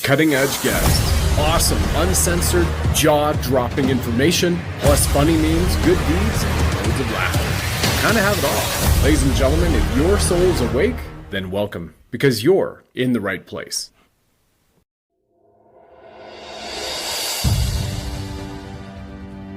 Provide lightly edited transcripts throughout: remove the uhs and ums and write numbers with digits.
Cutting edge guests, awesome, uncensored, jaw-dropping information, plus funny memes, good deeds, and loads of laughter. Kind of have it all. Ladies and gentlemen, if your soul's awake, then welcome, because you're in the right place.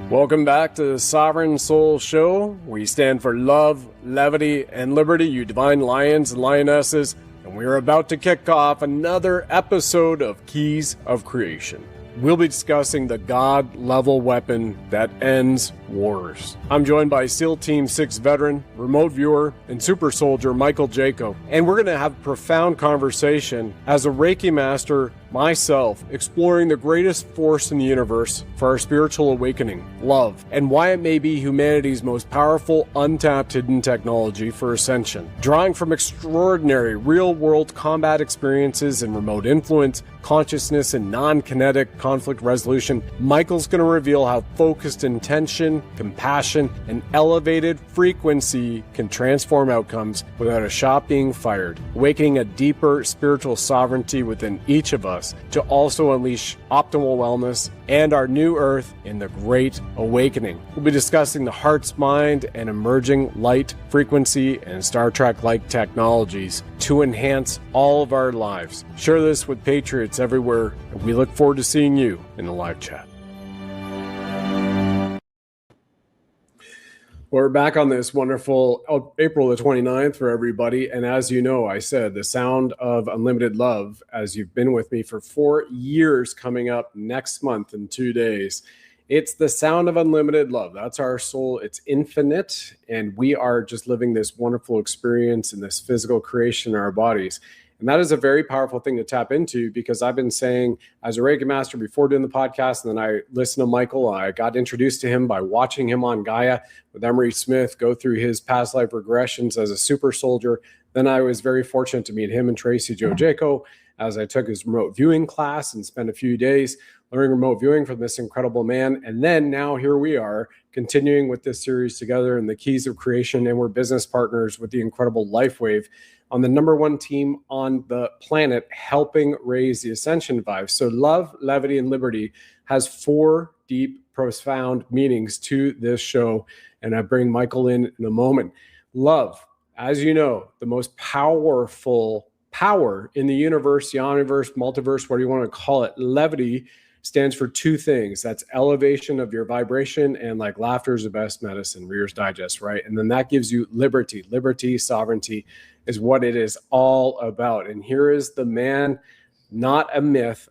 Welcome back to the Sovereign Soul Show. We stand for love, levity, and liberty, you divine lions and lionesses. And we are about to kick off another episode of Keys of Creation. We'll be discussing the God-level weapon that ends wars. I'm joined by SEAL Team 6 veteran, remote viewer, and super soldier Michael Jaco. And we're going to have a profound conversation as a Reiki master myself, exploring the greatest force in the universe for our spiritual awakening, love, and why it may be humanity's most powerful, untapped hidden technology for ascension. Drawing from extraordinary real-world combat experiences in remote influence, consciousness, and non-kinetic conflict resolution, Michael's going to reveal how focused intention, compassion, and elevated frequency can transform outcomes without a shot being fired, awakening a deeper spiritual sovereignty within each of us to also unleash optimal wellness and our new earth in the Great Awakening. We'll be discussing the heart's mind and emerging light, frequency, and Star Trek-like technologies to enhance all of our lives. Share this with patriots everywhere, and we look forward to seeing you in the live chat. We're back on this wonderful April the 29th for everybody. And as you know, I said the sound of unlimited love, as you've been with me for 4 years, coming up next month in 2 days. It's the sound of unlimited love. That's our soul. It's infinite. And we are just living this wonderful experience in this physical creation in our bodies. And that is a very powerful thing to tap into, because I've been saying as a Reiki master before doing the podcast, and then I listened to Michael. I got introduced to him by watching him on Gaia with Emery Smith go through his past life regressions as a super soldier. Then I was very fortunate to meet him and Tracy Joe Jaco as I took his remote viewing class and spent a few days learning remote viewing from this incredible man. And then now here we are continuing with this series together in the Keys of Creation, and we're business partners with the incredible LifeWave on the #1 team on the planet, helping raise the ascension vibe. So love, levity, and liberty has 4 deep, profound meanings to this show. And I bring Michael in a moment. Love, as you know, the most powerful power in the universe, the omniverse, multiverse, whatever you want to call it. Levity stands for 2 things. That's elevation of your vibration, and like laughter is the best medicine, Reader's Digest, right? And then that gives you liberty. Liberty, sovereignty is what it is all about. And here is the man, not a myth,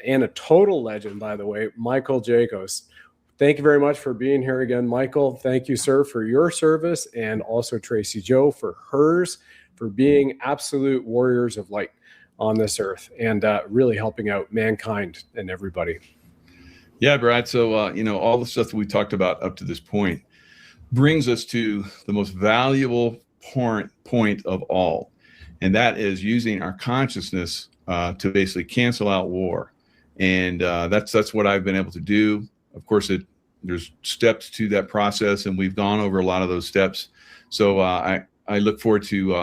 and a total legend, by the way, Michael Jaco. Thank you very much for being here again, Michael. Thank you, sir, for your service, and also Tracy Joe for hers, for being absolute warriors of light on this earth, and really helping out mankind and everybody. Yeah, Brad. So, all the stuff that we talked about up to this point brings us to the most valuable point of all. And that is using our consciousness to basically cancel out war. And that's what I've been able to do. Of course, there's steps to that process, and we've gone over a lot of those steps. So I look forward to,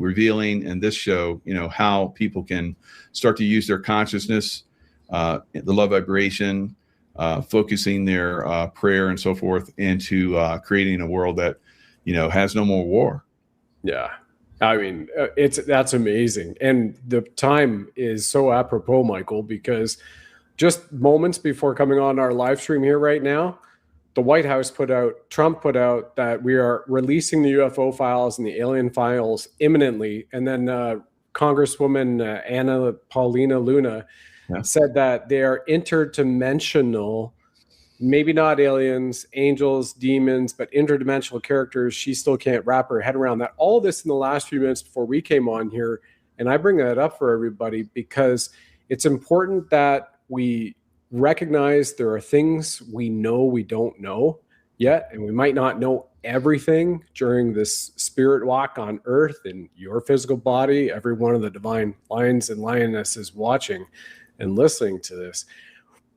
revealing in this show, how people can start to use their consciousness, the love vibration, focusing their prayer and so forth into creating a world that, has no more war. Yeah. I mean, that's amazing. And the time is so apropos, Michael, because just moments before coming on our live stream here right now, the White House Trump put out that we are releasing the UFO files and the alien files imminently. And then Congresswoman Anna Paulina Luna said that they are interdimensional, maybe not aliens, angels, demons, but interdimensional characters. She still can't wrap her head around that. All this in the last few minutes before we came on here. And I bring that up for everybody because it's important that we recognize there are things we know we don't know yet, and we might not know everything during this spirit walk on earth in your physical body. Every one of the divine lions and lionesses watching and listening to this.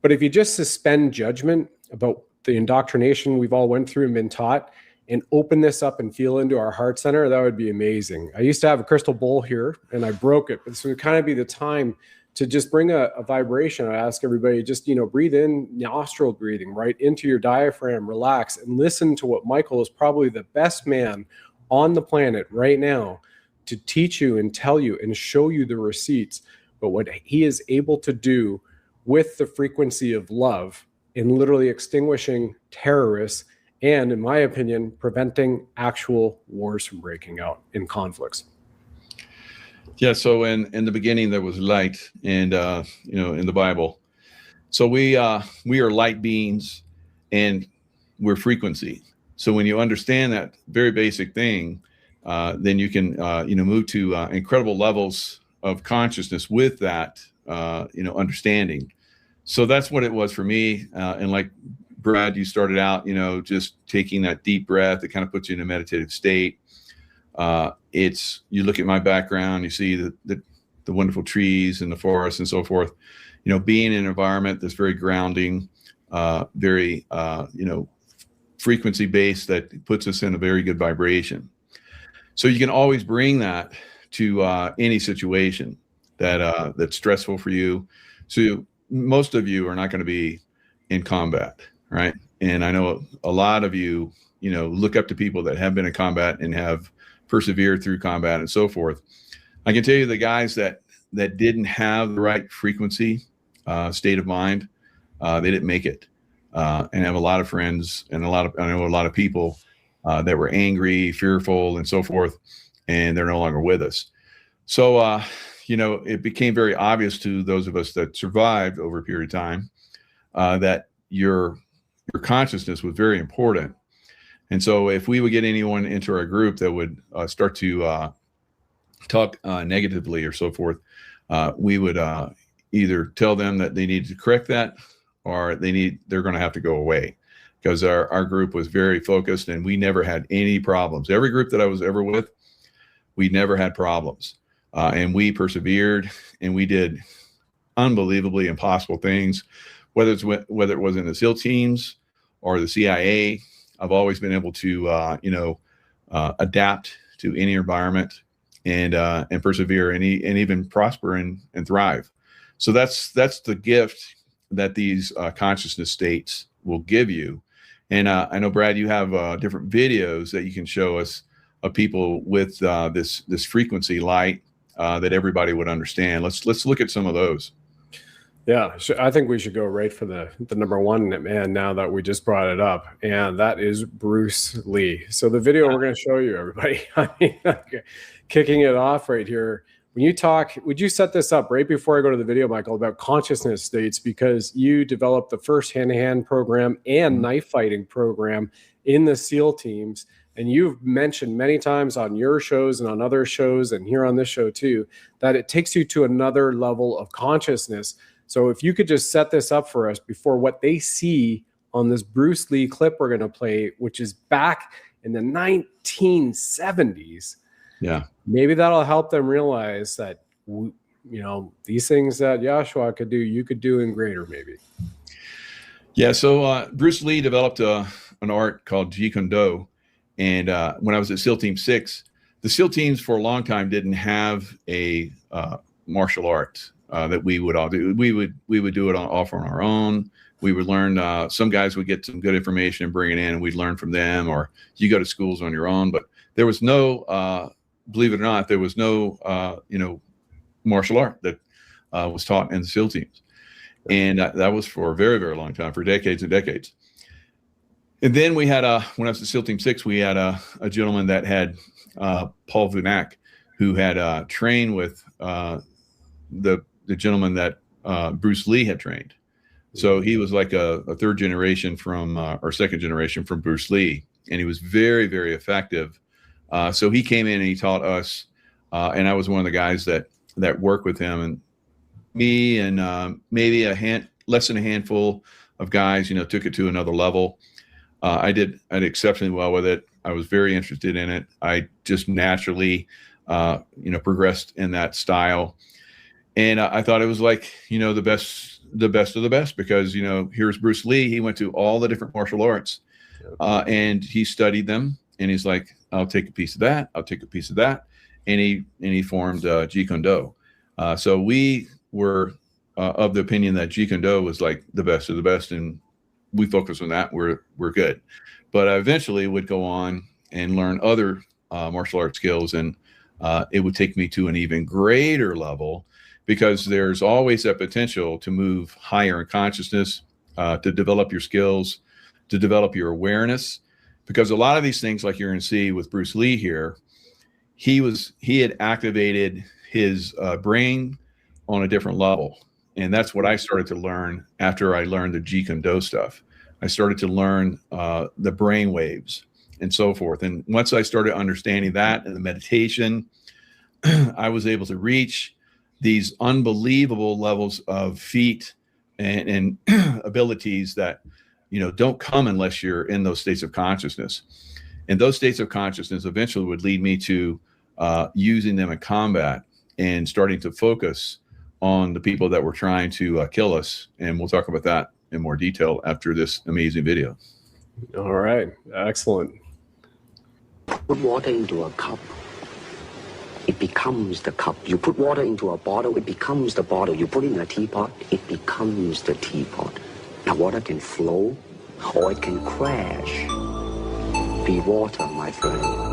But if you just suspend judgment about the indoctrination we've all went through and been taught, and open this up and feel into our heart center, that would be amazing. I used to have a crystal bowl here and I broke it, but this would kind of be the time to just bring a vibration. I ask everybody just, breathe in, nostril breathing, right into your diaphragm, relax, and listen to what Michael is probably the best man on the planet right now to teach you and tell you and show you the receipts. But what he is able to do with the frequency of love in literally extinguishing terrorists and, in my opinion, preventing actual wars from breaking out in conflicts. Yeah. So in the beginning, there was light, and, in the Bible. So we are light beings, and we're frequency. So when you understand that very basic thing, then you can, move to incredible levels of consciousness with that, understanding. So that's what it was for me. And like Brad, you started out, just taking that deep breath. It kind of puts you in a meditative state. You look at my background, you see the wonderful trees and the forest and so forth, being in an environment that's very grounding, very, frequency based, that puts us in a very good vibration. So you can always bring that to any situation that's stressful for you. So most of you are not going to be in combat, right? And I know a lot of you, look up to people that have been in combat and have persevered through combat and so forth. I can tell you the guys that didn't have the right frequency, state of mind, they didn't make it. And I have a lot of friends and I know a lot of people that were angry, fearful, and so forth, and they're no longer with us. So, it became very obvious to those of us that survived over a period of time that your consciousness was very important. And so if we would get anyone into our group that would start to talk negatively or so forth, we would either tell them that they needed to correct that, or they're going to have to go away, because our group was very focused and we never had any problems. Every group that I was ever with, we never had problems. And we persevered, and we did unbelievably impossible things, whether it was in the SEAL teams or the CIA. I've always been able to, adapt to any environment and persevere and even prosper and thrive. So that's the gift that these consciousness states will give you. And I know, Brad, you have different videos that you can show us of people with this frequency light that everybody would understand. Let's look at some of those. Yeah, I think we should go right for the number one man now that we just brought it up, and that is Bruce Lee. So the video we're going to show you, everybody, kicking it off right here. When you talk, would you set this up right before I go to the video, Michael, about consciousness states, because you developed the first hand-to-hand program and knife fighting program in the SEAL teams. And you've mentioned many times on your shows and on other shows and here on this show too, that it takes you to another level of consciousness. So if you could just set this up for us before what they see on this Bruce Lee clip we're going to play, which is back in the 1970s. Yeah. Maybe that'll help them realize that, these things that Joshua could do, you could do in greater maybe. Yeah. So Bruce Lee developed an art called Jeet Kune Do. And when I was at SEAL Team 6, the SEAL teams for a long time didn't have a martial art that we would all do. We would do it off on our own. We would learn. Some guys would get some good information and bring it in, and we'd learn from them. Or you go to schools on your own. But there was no, believe it or not, there was no, martial art that was taught in the SEAL teams, and that was for a very, very long time, for decades and decades. And then we had when I was at SEAL Team 6, we had a gentleman that had Paul Vunak, who had trained with the gentleman that Bruce Lee had trained. So he was like a third generation from or second generation from Bruce Lee, and he was very, very effective. So he came in and he taught us, and I was one of the guys that worked with him, and me and maybe less than a handful of guys, took it to another level. I did exceptionally well with it. I was very interested in it. I just naturally, progressed in that style. And I thought it was like, the best of the best, because, here's Bruce Lee. He went to all the different martial arts and he studied them, and he's like, I'll take a piece of that. I'll take a piece of that. And he formed Jeet Kune Do. So we were of the opinion that Jeet Kune Do was like the best of the best, and we focus on that. We're good. But I eventually would go on and learn other martial arts skills, and it would take me to an even greater level, because there's always that potential to move higher in consciousness, to develop your skills, to develop your awareness. Because a lot of these things, like you're going to see with Bruce Lee here, he had activated his brain on a different level. And that's what I started to learn after I learned the Jeet Kune Do stuff. I started to learn the brain waves and so forth. And once I started understanding that and the meditation, I was able to reach these unbelievable levels of feat and abilities that, don't come unless you're in those states of consciousness. And those states of consciousness eventually would lead me to using them in combat and starting to focus on the people that were trying to kill us. And we'll talk about that in more detail after this amazing video. All right. Excellent. Put water into a cup, it becomes the cup. You put water into a bottle, it becomes the bottle. You put it in a teapot, it becomes the teapot. Now water can flow or it can crash. Be water, my friend.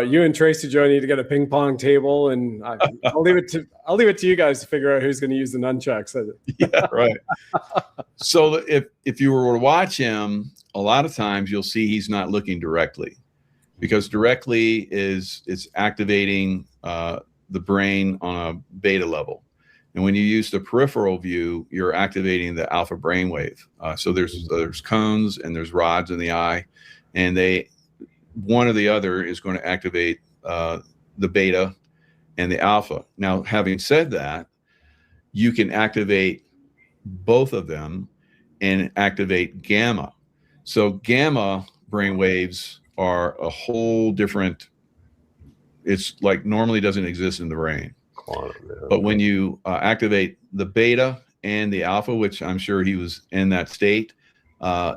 You and Tracy Joe need to get a ping pong table, and I'll leave it to you guys to figure out who's going to use the nunchucks. Yeah, right. So if you were to watch him, a lot of times you'll see he's not looking directly, because directly is activating the brain on a beta level. And when you use the peripheral view, you're activating the alpha brainwave. So there's cones and there's rods in the eye, and one or the other is going to activate the beta and the alpha. Now, having said that, you can activate both of them and activate gamma. So gamma brainwaves are a whole different, it's like normally doesn't exist in the brain. But when you activate the beta and the alpha, which I'm sure he was in that state,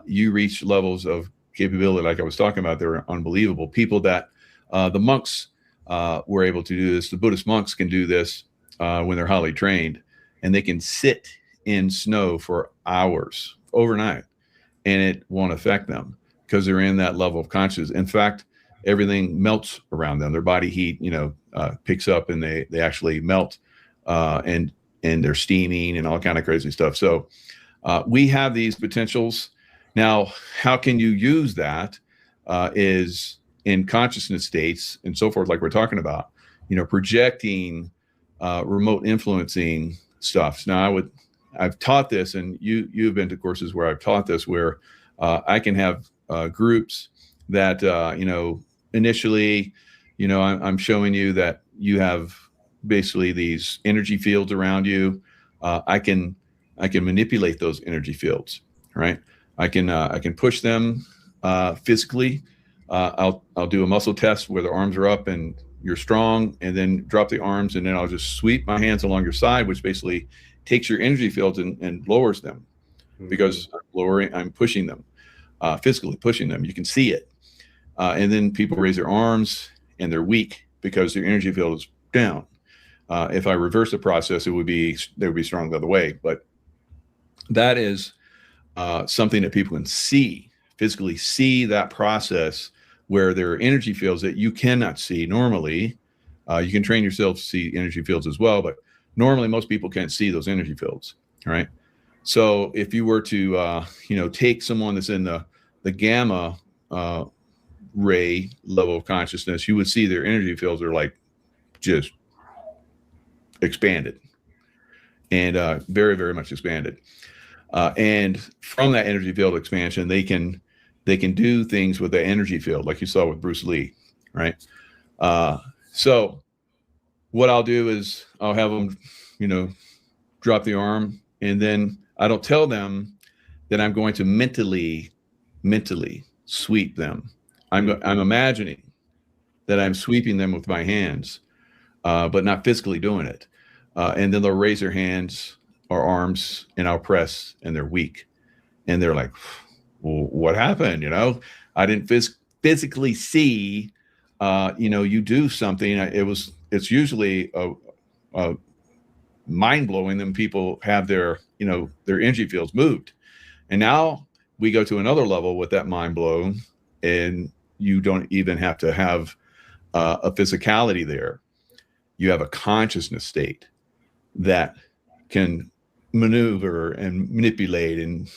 you reach levels of capability like I was talking about. They're unbelievable. People that the monks were able to do this. The Buddhist monks can do this when they're highly trained, and they can sit in snow for hours overnight, and it won't affect them because they're in that level of consciousness. In fact, everything melts around them. Their body heat, picks up, and they actually melt, and they're steaming and all kind of crazy stuff. So We have these potentials. Now, how can you use that is in consciousness states and so forth, like we're talking about, projecting, remote influencing stuff. Now, I've taught this, and you've been to courses where I've taught this, where I can have groups that, initially, I'm showing you that you have basically these energy fields around you. I can manipulate those energy fields, right? I can push them physically. I'll do a muscle test where the arms are up and you're strong, and then drop the arms, and then I'll just sweep my hands along your side, which basically takes your energy fields and lowers them, because I'm pushing them, physically pushing them. You can see it. And then people raise their arms and they're weak because their energy field is down. If I reverse the process, they would be strong the other way. But that is something that people can physically see that process, where there are energy fields that you cannot see normally. You can train yourself to see energy fields as well, but normally most people can't see those energy fields, right? So if you were to, take someone that's in the gamma ray level of consciousness, you would see their energy fields are like just expanded, and very, very much expanded. And from that energy field expansion, they can do things with the energy field, like you saw with Bruce Lee, right? So what I'll do is I'll have them, drop the arm, and then I don't tell them that I'm going to mentally sweep them. I'm imagining that I'm sweeping them with my hands, but not physically doing it. And then they'll raise their hands or arms, and I'll press, and they're weak, and they're like, well, what happened? I didn't physically see, you do something. It's usually mind blowing when people have their energy fields moved. And now we go to another level with that mind blown, and you don't even have to have a physicality there. You have a consciousness state that can maneuver and manipulate and,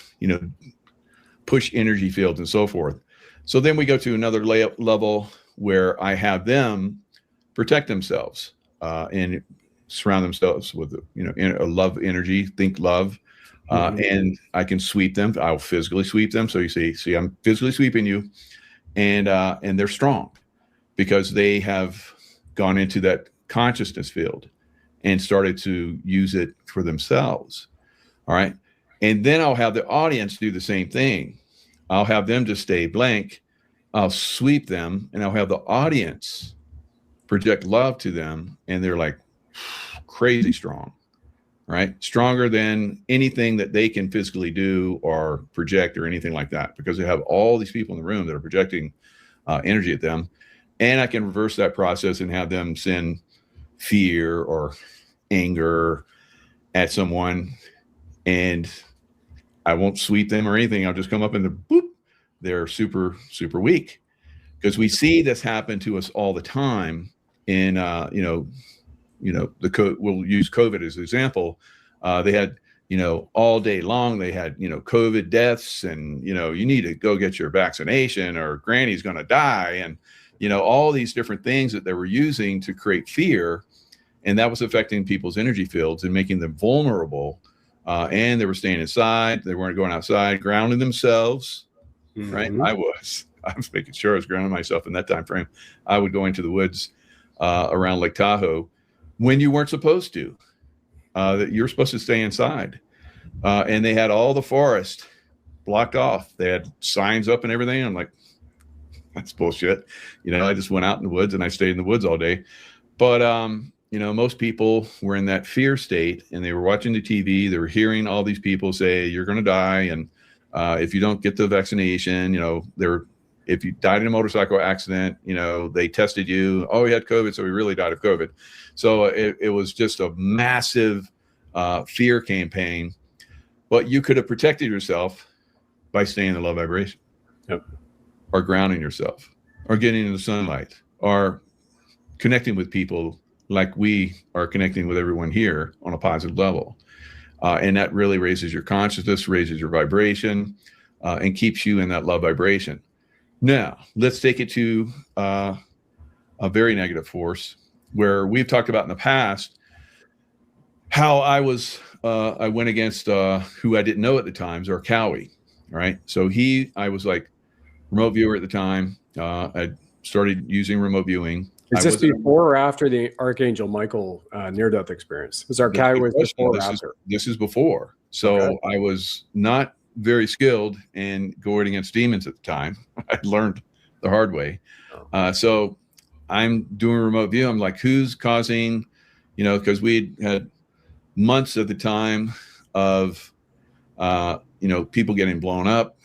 push energy fields and so forth. So then we go to another level where I have them protect themselves and surround themselves with, a love energy, think love. And I can sweep them. I'll physically sweep them. So you see, I'm physically sweeping you, and they're strong because they have gone into that consciousness field and started to use it for themselves. All right. And then I'll have the audience do the same thing. I'll have them just stay blank. I'll sweep them, and I'll have the audience project love to them. And they're like crazy strong, right? Stronger than anything that they can physically do or project or anything like that, because they have all these people in the room that are projecting energy at them. And I can reverse that process and have them send fear or anger at someone, and I won't sweep them or anything. I'll just come up and they're super, super weak, because we see this happen to us all the time. In we'll use COVID as an example. They had, all day long, they had, COVID deaths, and, you need to go get your vaccination or granny's going to die. And, all these different things that they were using to create fear. And that was affecting people's energy fields and making them vulnerable. And they were staying inside. They weren't going outside, grounding themselves. Right. I was making sure I was grounding myself in that time frame. I would go into the woods around Lake Tahoe when you weren't supposed to. That you're supposed to stay inside. And they had all the forest blocked off. They had signs up and everything. I'm like, that's bullshit. I just went out in the woods and I stayed in the woods all day. But most people were in that fear state, and they were watching the TV. They were hearing all these people say, you're going to die. And if you don't get the vaccination, if you died in a motorcycle accident, they tested you. Oh, you had COVID, so we really died of COVID. So it was just a massive fear campaign. But you could have protected yourself by staying in the low vibration. Yep. Or grounding yourself, or getting in the sunlight, or connecting with people like we are connecting with everyone here on a positive level. And that really raises your consciousness, raises your vibration, and keeps you in that love vibration. Now, let's take it to a very negative force, where we've talked about in the past how I went against who I didn't know at the time, Zarqawi, right? So I was like remote viewer at the time. I started using remote viewing. Is this before or after the Archangel Michael near-death experience? Zarqawi was before or after? This is before. So okay. I was not very skilled in going against demons at the time. I learned the hard way. So I'm doing remote view. I'm like, who's causing, because we had months at the time of, people getting blown up.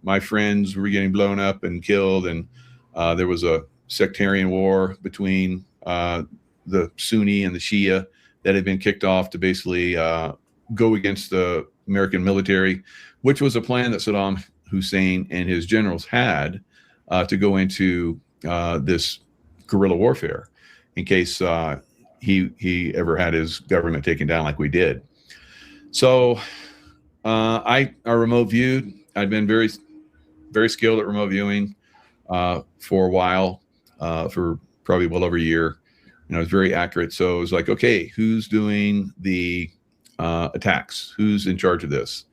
My friends were getting blown up and killed. And there was a sectarian war between the Sunni and the Shia that had been kicked off to basically go against the American military, which was a plan that Saddam Hussein and his generals had to go into this guerrilla warfare in case he ever had his government taken down like we did. So I remote viewed. I'd been very, very skilled at remote viewing for a while, for probably well over a year. It was very accurate. So it was like, okay, who's doing the attacks? Who's in charge of this?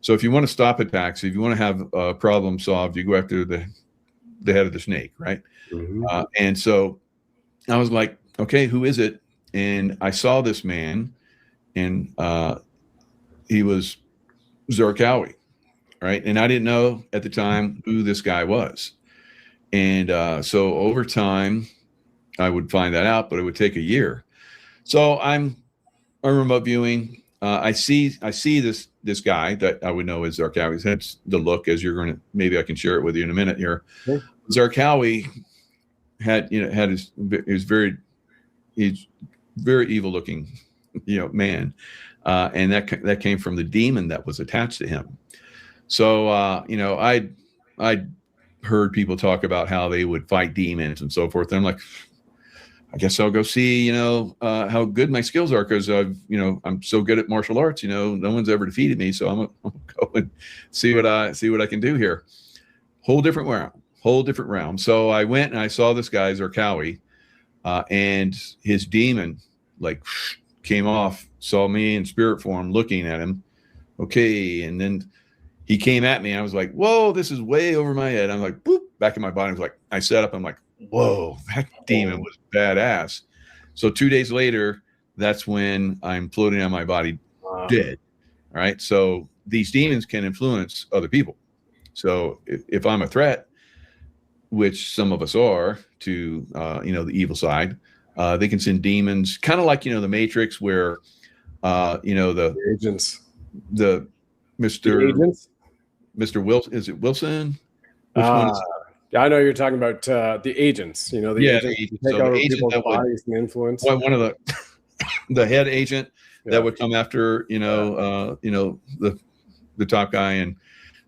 So if you want to stop attacks, if you want to have a problem solved, you go after the head of the snake, right? Mm-hmm. And so I was like, okay, who is it? And I saw this man, and he was Zarqawi, right? And I didn't know at the time who this guy was. And so over time, I would find that out, but it would take a year. So I'm remote viewing. I see this guy that I would know as Zarqawi. That's the look, as you're going to, maybe I can share it with you in a minute here. Okay. Zarqawi he's very evil looking, man. And that came from the demon that was attached to him. So, I'd heard people talk about how they would fight demons and so forth. And I'm like, I guess I'll go see, how good my skills are, because I'm so good at martial arts. No one's ever defeated me, so I'm gonna go and see what I can do here. Whole different realm. So I went and I saw this guy Zarqawi, and his demon came off, saw me in spirit form looking at him. Okay, and then he came at me. I was like, whoa, this is way over my head. I'm like, boop, back in my body. I was like, I sat up. I'm like, whoa, that demon was badass. So 2 days later, that's when I'm floating on my body dead. All right. So these demons can influence other people. So if I'm a threat, which some of us are to, the evil side, they can send demons, kind of like, the Matrix, where, the agents, the Mr. Wilson, is it Wilson? Which one is it? I know you're talking about the agents. The agents take over people's bodies and influence. One of the head agent that would come after the top guy, and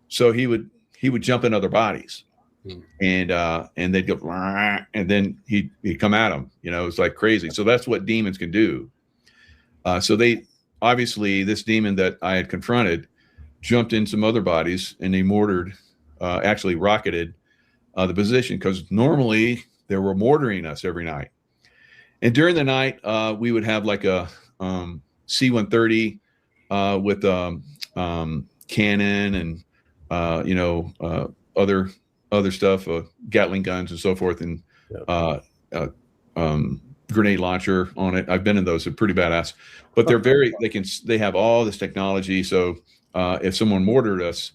so he would jump in other bodies, and they'd go, and then he'd come at him. It's like crazy. So that's what demons can do. So they obviously, this demon that I had confronted jumped in some other bodies, and they actually rocketed the position, because normally they were mortaring us every night. And during the night, we would have like a C-130 with cannon and other stuff, Gatling guns and so forth, and grenade launcher on it. I've been in those; they're pretty badass. But they have all this technology. So if someone mortared us,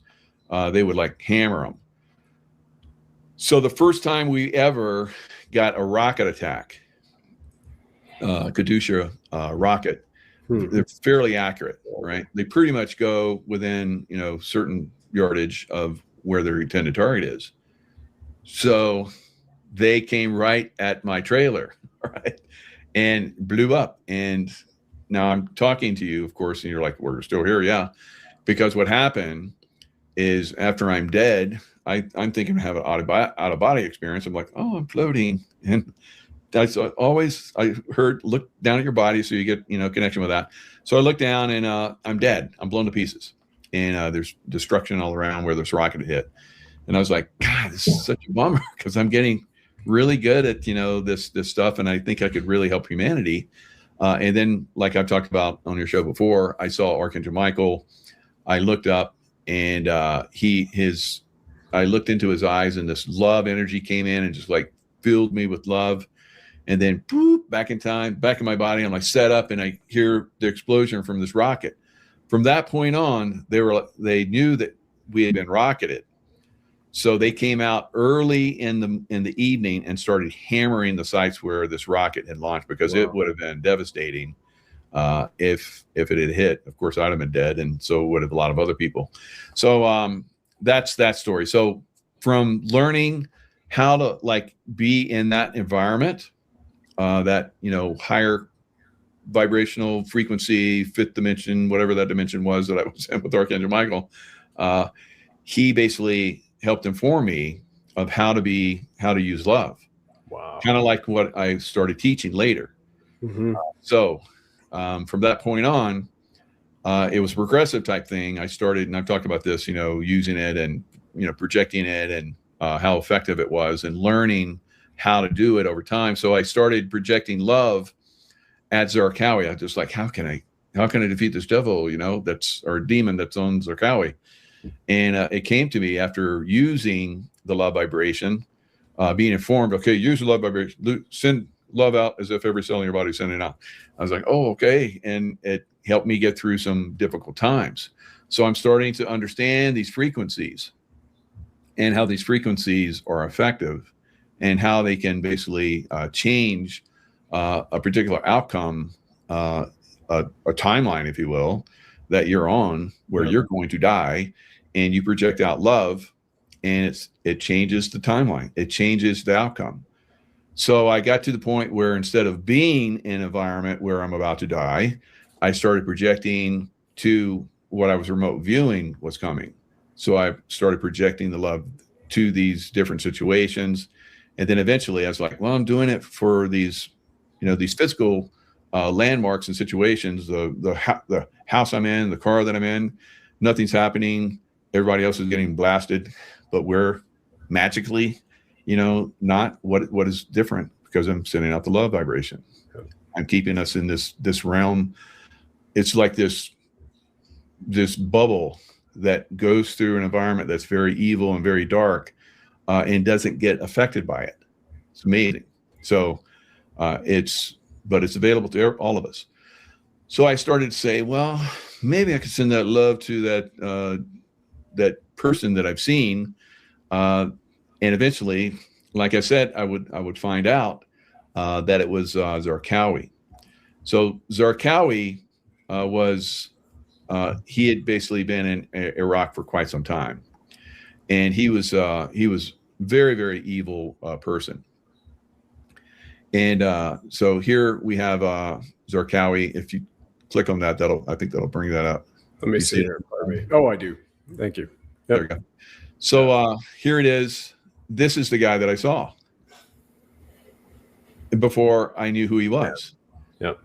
they would hammer them. So the first time we ever got a rocket attack, Katyusha rocket, they're fairly accurate, right? They pretty much go within, certain yardage of where their intended target is. So they came right at my trailer, right? And blew up. And now I'm talking to you, of course, and you're like, we're still here. Yeah. Because what happened is, after I'm dead, I'm thinking I have an out of body experience. I'm like, oh, I'm floating. And I heard, look down at your body so you get, connection with that. So I look down and I'm dead. I'm blown to pieces. And there's destruction all around where this rocket hit. And I was like, God, this is such a bummer because I'm getting really good at, this stuff. And I think I could really help humanity. And then, like I've talked about on your show before, I saw Archangel Michael. I looked up and I looked into his eyes and this love energy came in and just like filled me with love. And then boop, back in time, back in my body, I'm like set up and I hear the explosion from this rocket. From that point on, they knew that we had been rocketed. So they came out early in the evening and started hammering the sites where this rocket had launched because it would have been devastating if it had hit. Of course, I'd have been dead, and so would have a lot of other people. So that's that story. So from learning how to like be in that environment, that higher vibrational frequency, fifth dimension, whatever that dimension was that I was in with Archangel Michael, he basically helped inform me of how to use love. Wow. Kind of like what I started teaching later. Mm-hmm. So from that point on, it was a progressive type thing. I started, and I've talked about this, using it and, projecting it and how effective it was and learning how to do it over time. So I started projecting love at Zarqawi. I just like, how can I defeat this devil, or demon that's on Zarqawi? And it came to me after using the love vibration, being informed, okay, use the love vibration, send love out as if every cell in your body is sending it out. I was like, oh, okay. And it helped me get through some difficult times. So I'm starting to understand these frequencies and how these frequencies are effective and how they can basically change a particular outcome, a timeline, if you will, that you're on where you're going to die, and you project out love, and it changes the timeline. It changes the outcome. So I got to the point where instead of being in an environment where I'm about to die, I started projecting to what I was remote viewing was coming. So I started projecting the love to these different situations. And then eventually I was like, well, I'm doing it for these, these physical landmarks and situations, the house I'm in, the car that I'm in, nothing's happening. Everybody else is getting blasted, but we're magically, not what is different because I'm sending out the love vibration. I'm keeping us in this realm. It's like this bubble that goes through an environment that's very evil and very dark, and doesn't get affected by it. It's amazing. So it's available to all of us. So I started to say, well, maybe I could send that love to that person that I've seen, and eventually, like I said, I would find out that it was Zarqawi. So Zarqawi was he had basically been in Iraq for quite some time, and he was very, very evil person. And so here we have Zarqawi. If you click on that, I think that'll bring that up. Let me see here. Oh, I do. Thank you. Yep. There we go. So here it is. This is the guy that I saw before I knew who he was. Yep.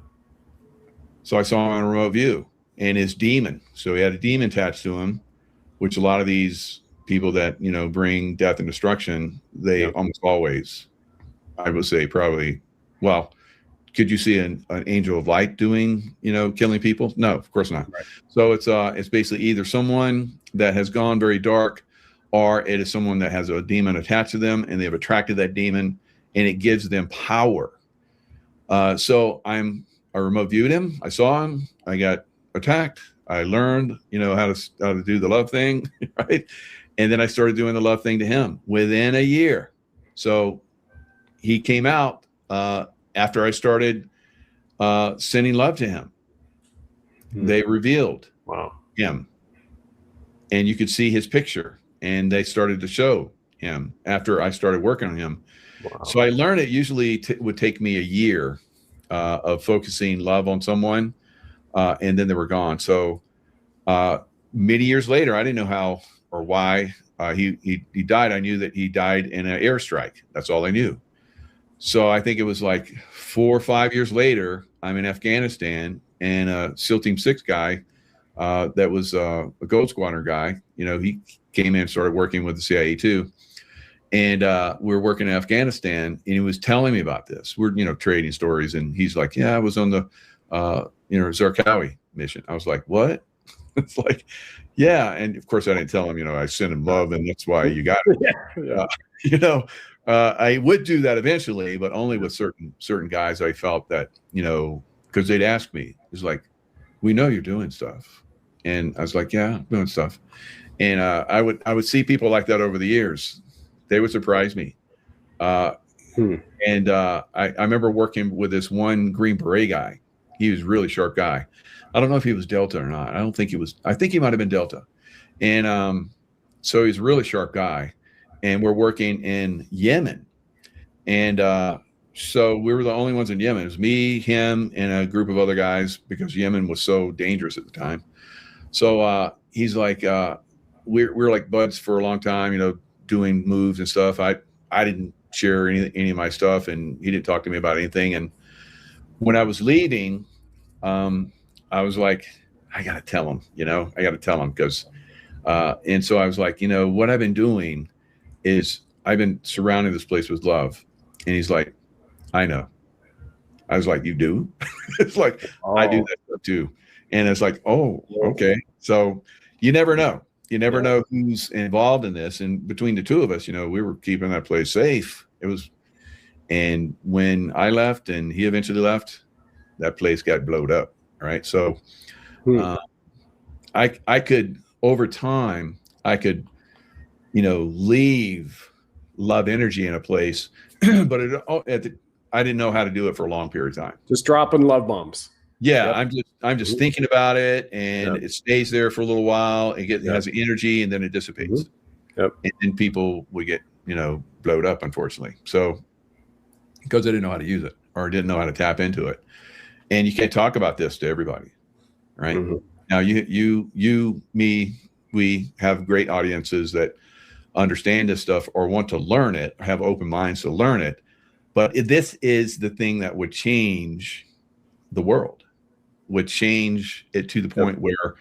So I saw him on a remote view, and his demon. So he had a demon attached to him, which a lot of these people that bring death and destruction, they almost always, I would say, probably. Well, could you see an angel of light doing killing people? No, of course not. Right. So it's basically either someone that has gone very dark, or it is someone that has a demon attached to them and they've attracted that demon and it gives them power. So I remote viewed him. I saw him. I got attacked. I learned, how to do the love thing, right? And then I started doing the love thing to him within a year. So he came out after I started sending love to him. They revealed him, and you could see his picture, and they started to show him after I started working on him. Wow. So I learned it usually would take me a year of focusing love on someone, and then they were gone. So many years later, I didn't know how or why he died. I knew that he died in an airstrike. That's all I knew. So I think it was like 4 or 5 years later, I'm in Afghanistan, and a SEAL Team 6 guy that was a Gold Squadron guy, he came in and started working with the CIA too. And we were working in Afghanistan, and he was telling me about this. We're, trading stories, and he's like, yeah, I was on the, Zarqawi mission. I was like, what? It's like, yeah. And of course I didn't tell him, I sent him love, and that's why you got it. Yeah. I would do that eventually, but only with certain guys. I felt that, because they'd ask me, it's like, we know you're doing stuff. And I was like, yeah, I'm doing stuff. And I would see people like that over the years. They would surprise me. And I remember working with this one Green Beret guy. He was a really sharp guy. I don't know if he was Delta or not. I don't think he was. I think he might have been Delta. And so he's a really sharp guy. And we're working in Yemen. And so we were the only ones in Yemen. It was me, him, and a group of other guys, because Yemen was so dangerous at the time. So he's like, we're like buds for a long time, doing moves and stuff. I didn't share any of my stuff, and he didn't talk to me about anything. And when I was leaving, I was like, I got to tell him, because, and so I was like, what I've been doing is I've been surrounding this place with love. And he's like, I know. I was like, you do? It's like, I do that stuff too. And it's like, oh, okay. So you never know. You never know who's involved in this. And between the two of us, we were keeping that place safe. And when I left and he eventually left, that place got blowed up. Right. So I could, over time, leave love energy in a place, but I didn't know how to do it for a long period of time. Just dropping love bombs. Yeah, yep. I'm just thinking about it, and it stays there for a little while. It has energy, and then it dissipates. Yep. And then people would get blowed up, unfortunately. So because I didn't know how to use it, or didn't know how to tap into it, and you can't talk about this to everybody, right? Now you, me, we have great audiences that understand this stuff or want to learn it, or have open minds to learn it. But this is the thing that would change the world, would change it to the point where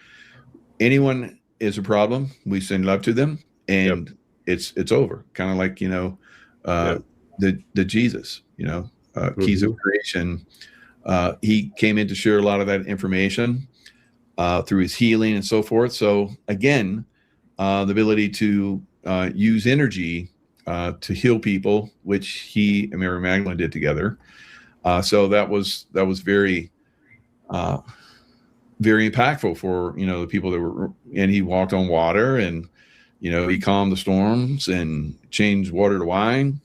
anyone is a problem, we send love to them, and it's over. Kind of like, the Jesus, keys of creation. He came in to share a lot of that information through his healing and so forth. So again, the ability to use energy to heal people, which he and Mary Magdalene did together. So that was very, very impactful for, the people that were, and he walked on water, and, he calmed the storms and changed water to wine.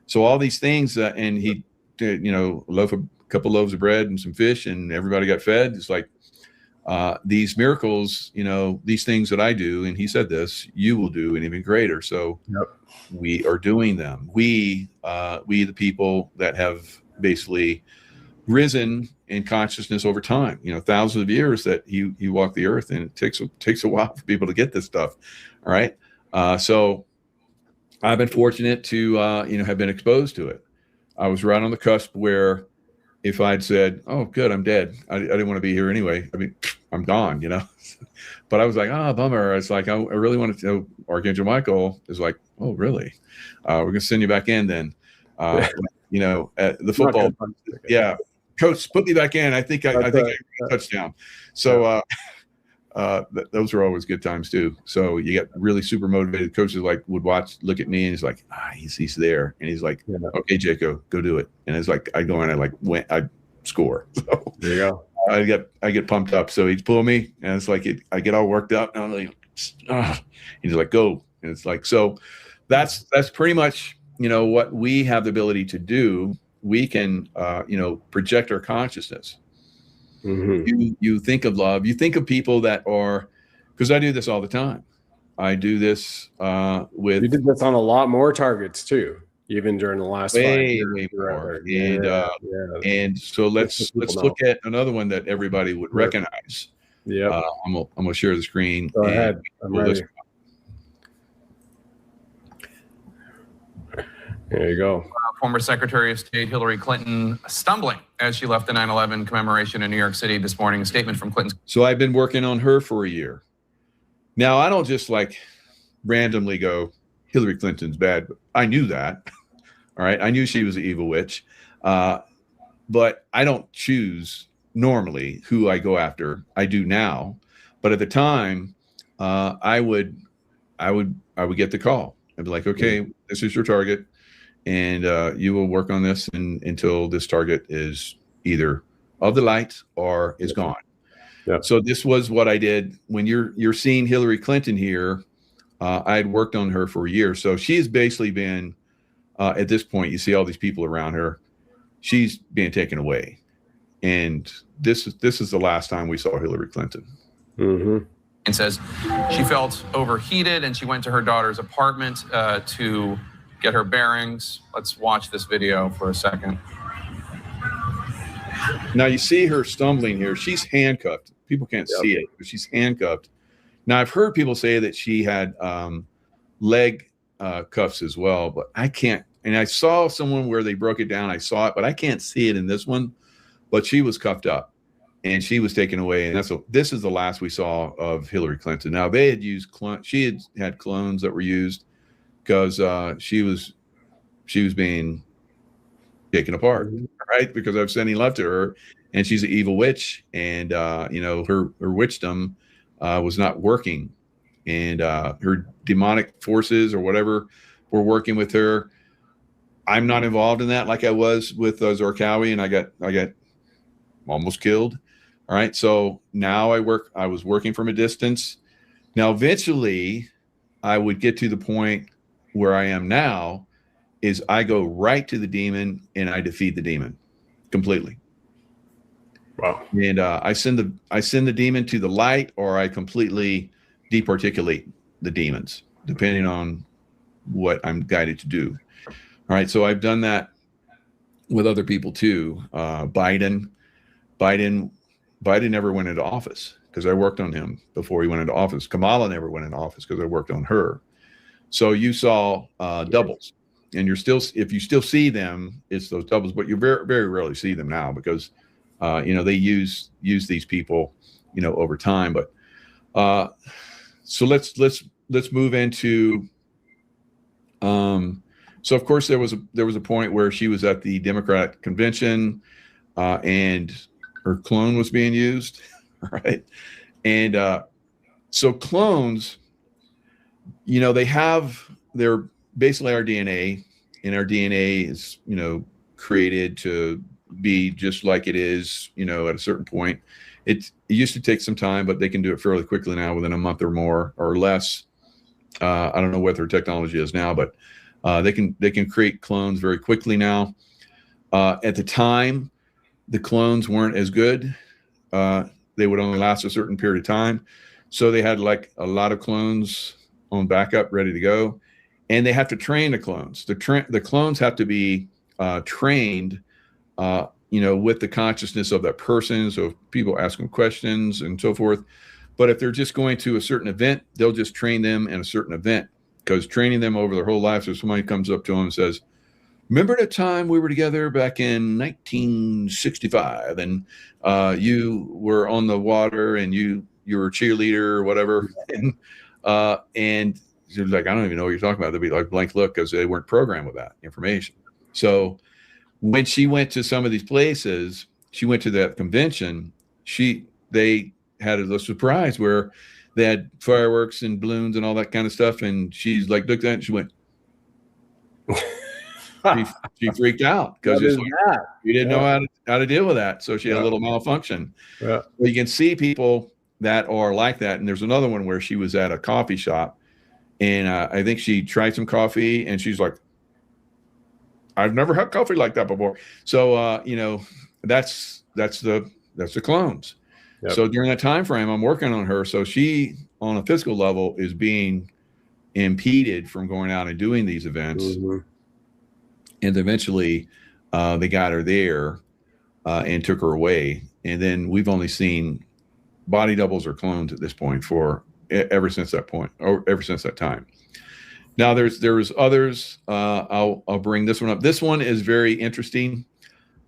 So all these things, and he did, a couple loaves of bread and some fish, and everybody got fed. It's like, these miracles, these things that I do, and he said this, you will do, and even greater. So we are doing them. We the people that have basically risen in consciousness over time, thousands of years that you walk the earth, and it takes a while for people to get this stuff. All right. So I've been fortunate to, have been exposed to it. I was right on the cusp where, if I'd said, oh, good, I'm dead, I didn't want to be here anyway. I mean, I'm gone, But I was like, bummer. It's like, I really wanted to know. Archangel Michael is like, oh, really? We're going to send you back in then. At the football. Yeah. Coach, put me back in. I think I got a touchdown. So those were always good times too. So you get really super motivated. Coaches would look at me, and he's like, he's there. And he's like, okay, Jaco, go do it. And it's like, I go in, I score. So there you go. I get pumped up. So he'd pull me, and it's like, I get all worked up, and I'm like, and he's like, go. And it's like, so that's pretty much, what we have the ability to do. We can, project our consciousness. You think of love. You think of people that are, because I do this all the time. I do this with. You did this on a lot more targets too, even during the last 5 years. Way more. And so let's look at another one that everybody would recognize. Yeah. I'm gonna share the screen. Go ahead. I'm ready. There you go. Former Secretary of State Hillary Clinton stumbling as she left the 9/11 commemoration in New York City this morning. A statement from Clinton's. So I've been working on her for a year. Now, I don't just like randomly go, Hillary Clinton's bad. I knew that. All right. I knew she was an evil witch. But I don't choose normally who I go after. I do now. But at the time, I would get the call. I'd be like, okay, this is your target. And you will work on this until this target is either of the light or is gone. Yeah. So this was what I did. When you're seeing Hillary Clinton here, I had worked on her for a year. So she's basically been, at this point, you see all these people around her. She's being taken away. And this is the last time we saw Hillary Clinton. Mm-hmm. And says she felt overheated and she went to her daughter's apartment to get her bearings. Let's watch this video for a second. Now you see her stumbling here. She's handcuffed. People can't see it, but she's handcuffed. Now I've heard people say that she had leg cuffs as well, but I can't. And I saw someone where they broke it down. I saw it, but I can't see it in this one. But she was cuffed up and she was taken away. And this is the last we saw of Hillary Clinton. Now they had used she had clones that were used because she was being taken apart, right? Because I was sending love to her, and she's an evil witch, and her witchdom was not working, and her demonic forces or whatever were working with her. I'm not involved in that like I was with Zorkawi, and I got almost killed. All right, so now I was working from a distance. Now eventually I would get to the point where I am now is I go right to the demon and I defeat the demon completely. Wow. And I send the demon to the light, or I completely departiculate the demons, depending on what I'm guided to do. All right. So I've done that with other people too. Biden never went into office because I worked on him before he went into office. Kamala never went into office because I worked on her. So you saw doubles, and if you still see them, it's those doubles, but you very, very rarely see them now because, they use these people, over time. But so let's move into. So of course there was a point where she was at the Democrat convention, and her clone was being used, right? And so clones. They're basically our DNA, and our DNA is, created to be just like it is, at a certain point. It used to take some time, but they can do it fairly quickly now, within a month or more or less. I don't know what their technology is now, but they can create clones very quickly now. At the time, the clones weren't as good. They would only last a certain period of time. So they had like a lot of clones on backup ready to go, and they have to train the clones. The clones have to be trained, with the consciousness of that person. So if people ask them questions and so forth. But if they're just going to a certain event, they'll just train them in a certain event, because training them over their whole life. So somebody comes up to them and says, remember the time we were together back in 1965 and you were on the water and you were a cheerleader or whatever. And you're like, I don't even know what you're talking about. They'd be like blank look because they weren't programmed with that information. So when she went to some of these places, she went to that convention, they had a surprise where they had fireworks and balloons and all that kind of stuff. And she's like, looked at it and she went, she freaked out because you didn't know how to deal with that. So she had a little malfunction. Yeah. Well, you can see people that are like that. And there's another one where she was at a coffee shop, and I think she tried some coffee, and she's like, I've never had coffee like that before. So, that's the clones. Yep. So during that time frame, I'm working on her. So she, on a physical level, is being impeded from going out and doing these events. Mm-hmm. And eventually they got her there and took her away. And then we've only seen body doubles or clones at this point ever since that time. Now there's others. I'll bring this one up. This one is very interesting.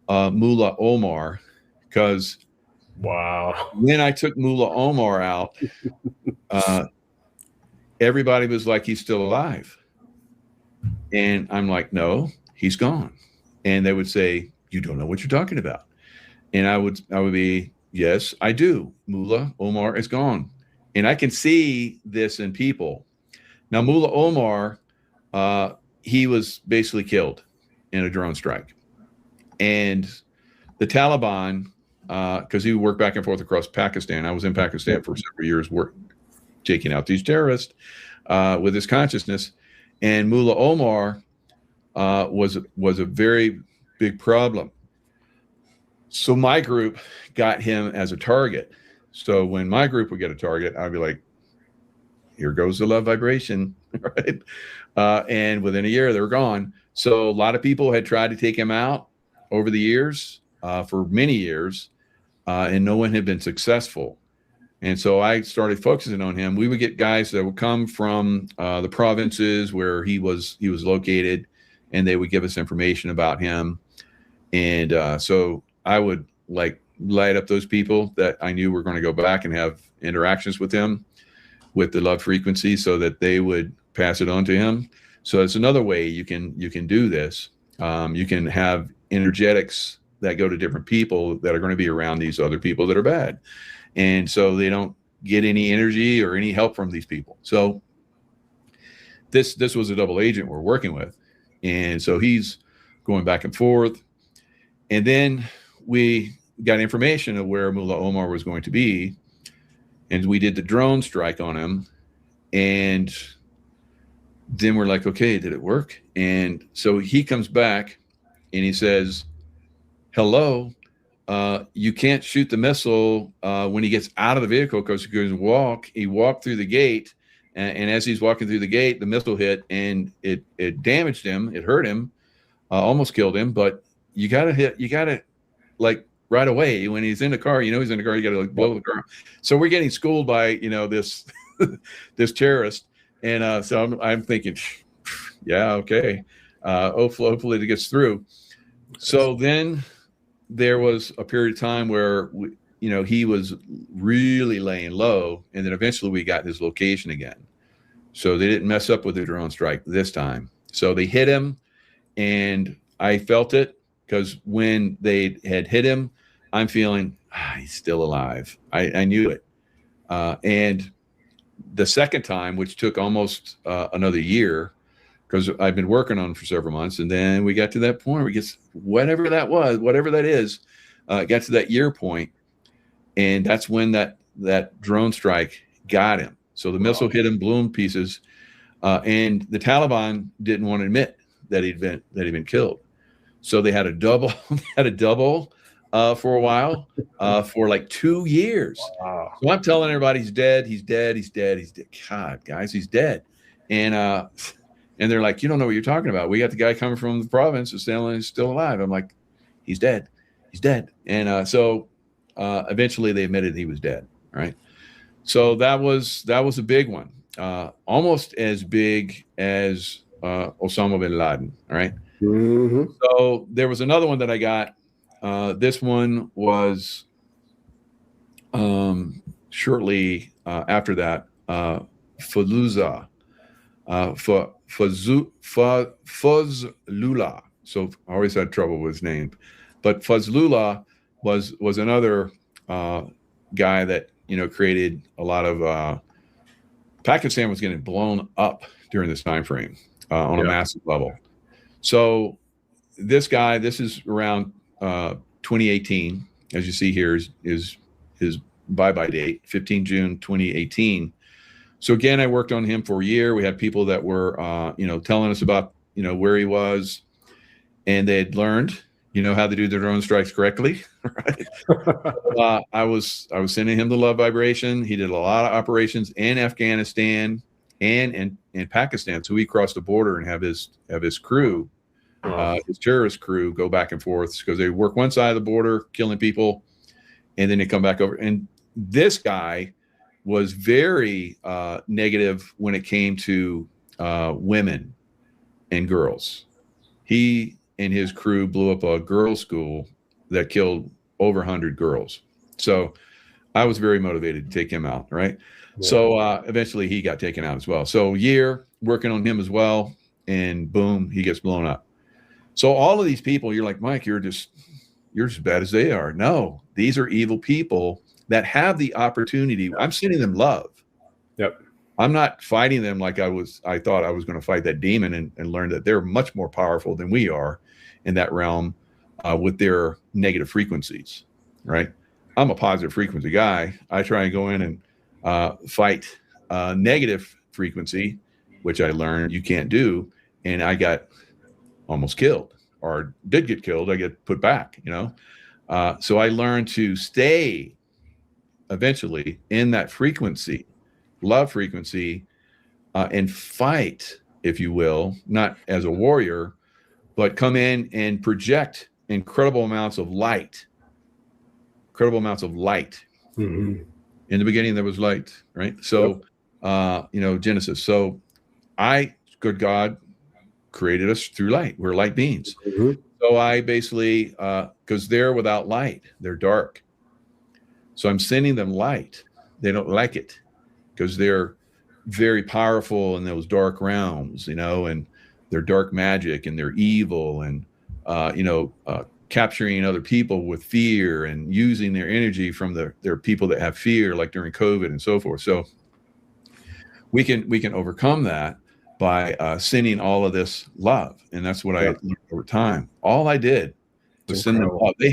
Mullah Omar, because Wow. when I took Mullah Omar out, everybody was like, he's still alive. And I'm like, no, he's gone. And they would say, you don't know what you're talking about. And I would be, yes, I do. Mullah Omar is gone. And I can see this in people. Now, Mullah Omar, he was basically killed in a drone strike. And the Taliban, because he worked back and forth across Pakistan. I was in Pakistan for several years, taking out these terrorists with his consciousness. And Mullah Omar was a very big problem. So my group got him as a target. So when my group would get a target, I'd be like, here goes the love vibration, right? And within a year, they were gone. So a lot of people had tried to take him out over the years, for many years, and no one had been successful. And so I started focusing on him. We would get guys that would come from the provinces where he was located, and they would give us information about him. And so I would like light up those people that I knew were going to go back and have interactions with him with the love frequency, so that they would pass it on to him. So it's another way you can do this. You can have energetics that go to different people that are going to be around these other people that are bad. And so they don't get any energy or any help from these people. So this was a double agent we're working with. And so he's going back and forth. And then we got information of where Mullah Omar was going to be. And we did the drone strike on him. And then we're like, okay, did it work? And so he comes back and he says, hello, you can't shoot the missile when he gets out of the vehicle, because he walked through the gate. And as he's walking through the gate, the missile hit and it damaged him. It hurt him, almost killed him. But you got to like right away when he's in the car, he's in the car, you got to like blow the car. So we're getting schooled by, this, this terrorist. And so I'm thinking, yeah, okay. Hopefully it gets through. So then there was a period of time where, he was really laying low, and then eventually we got his location again. So they didn't mess up with the drone strike this time. So they hit him, and I felt it, because when they had hit him, I'm feeling, he's still alive. I knew it. And the second time, which took almost another year, because I've been working on it for several months, and then we got to that point where we get whatever that is, got to that year point, and that's when that drone strike got him. So the missile hit him, blew him pieces, and the Taliban didn't want to admit that he'd been killed. So they had a double for a while, for like 2 years. Wow. So I'm telling everybody he's dead. God, guys, he's dead. And they're like, you don't know what you're talking about. We got the guy coming from the province who's still alive. I'm like, he's dead. And so eventually they admitted he was dead. Right. So that was a big one, almost as big as Osama bin Laden. All right. Mm-hmm. So there was another one that I got. This one was shortly after that, Fallujah. Fazlullah. So I always had trouble with his name, but Fazlullah was another guy that created a lot of. Pakistan was getting blown up during this time frame on a massive level. So this is around 2018, as you see here is his bye-bye date, 15 June 2018. So again, I worked on him for a year. We had people that were, telling us about, where he was, and they had learned, how to do their drone strikes correctly. Right? I was sending him the love vibration. He did a lot of operations in Afghanistan and Pakistan. So we crossed the border and have his crew, his terrorist crew, go back and forth, because they work one side of the border, killing people, and then they come back over. And this guy was very negative when it came to women and girls. He and his crew blew up a girls' school that killed over 100 girls. So I was very motivated to take him out, right? Yeah. So eventually he got taken out as well. So year working on him as well, and boom, he gets blown up. So all of these people, you're like, Mike, you're just as bad as they are. No, these are evil people that have the opportunity. I'm sending them love. Yep. I'm not fighting them like I thought I was going to fight that demon and learn that they're much more powerful than we are in that realm with their negative frequencies, right? I'm a positive frequency guy. I try and go in and fight negative frequency, which I learned you can't do. And I got almost killed, or did get killed. I get put back, so I learned to stay eventually in that frequency, love frequency, and fight, if you will, not as a warrior, but come in and project incredible amounts of light. Mm-hmm. In the beginning, there was light, right? So, Genesis. So good God created us through light. We're light beings. Mm-hmm. So I basically, because they're without light, they're dark. So I'm sending them light. They don't like it because they're very powerful in those dark realms, and they're dark magic and they're evil and, capturing other people with fear and using their energy from their people that have fear, like during COVID and so forth. So we can overcome that by sending all of this love. And that's what I learned over time. All I did was send them love. They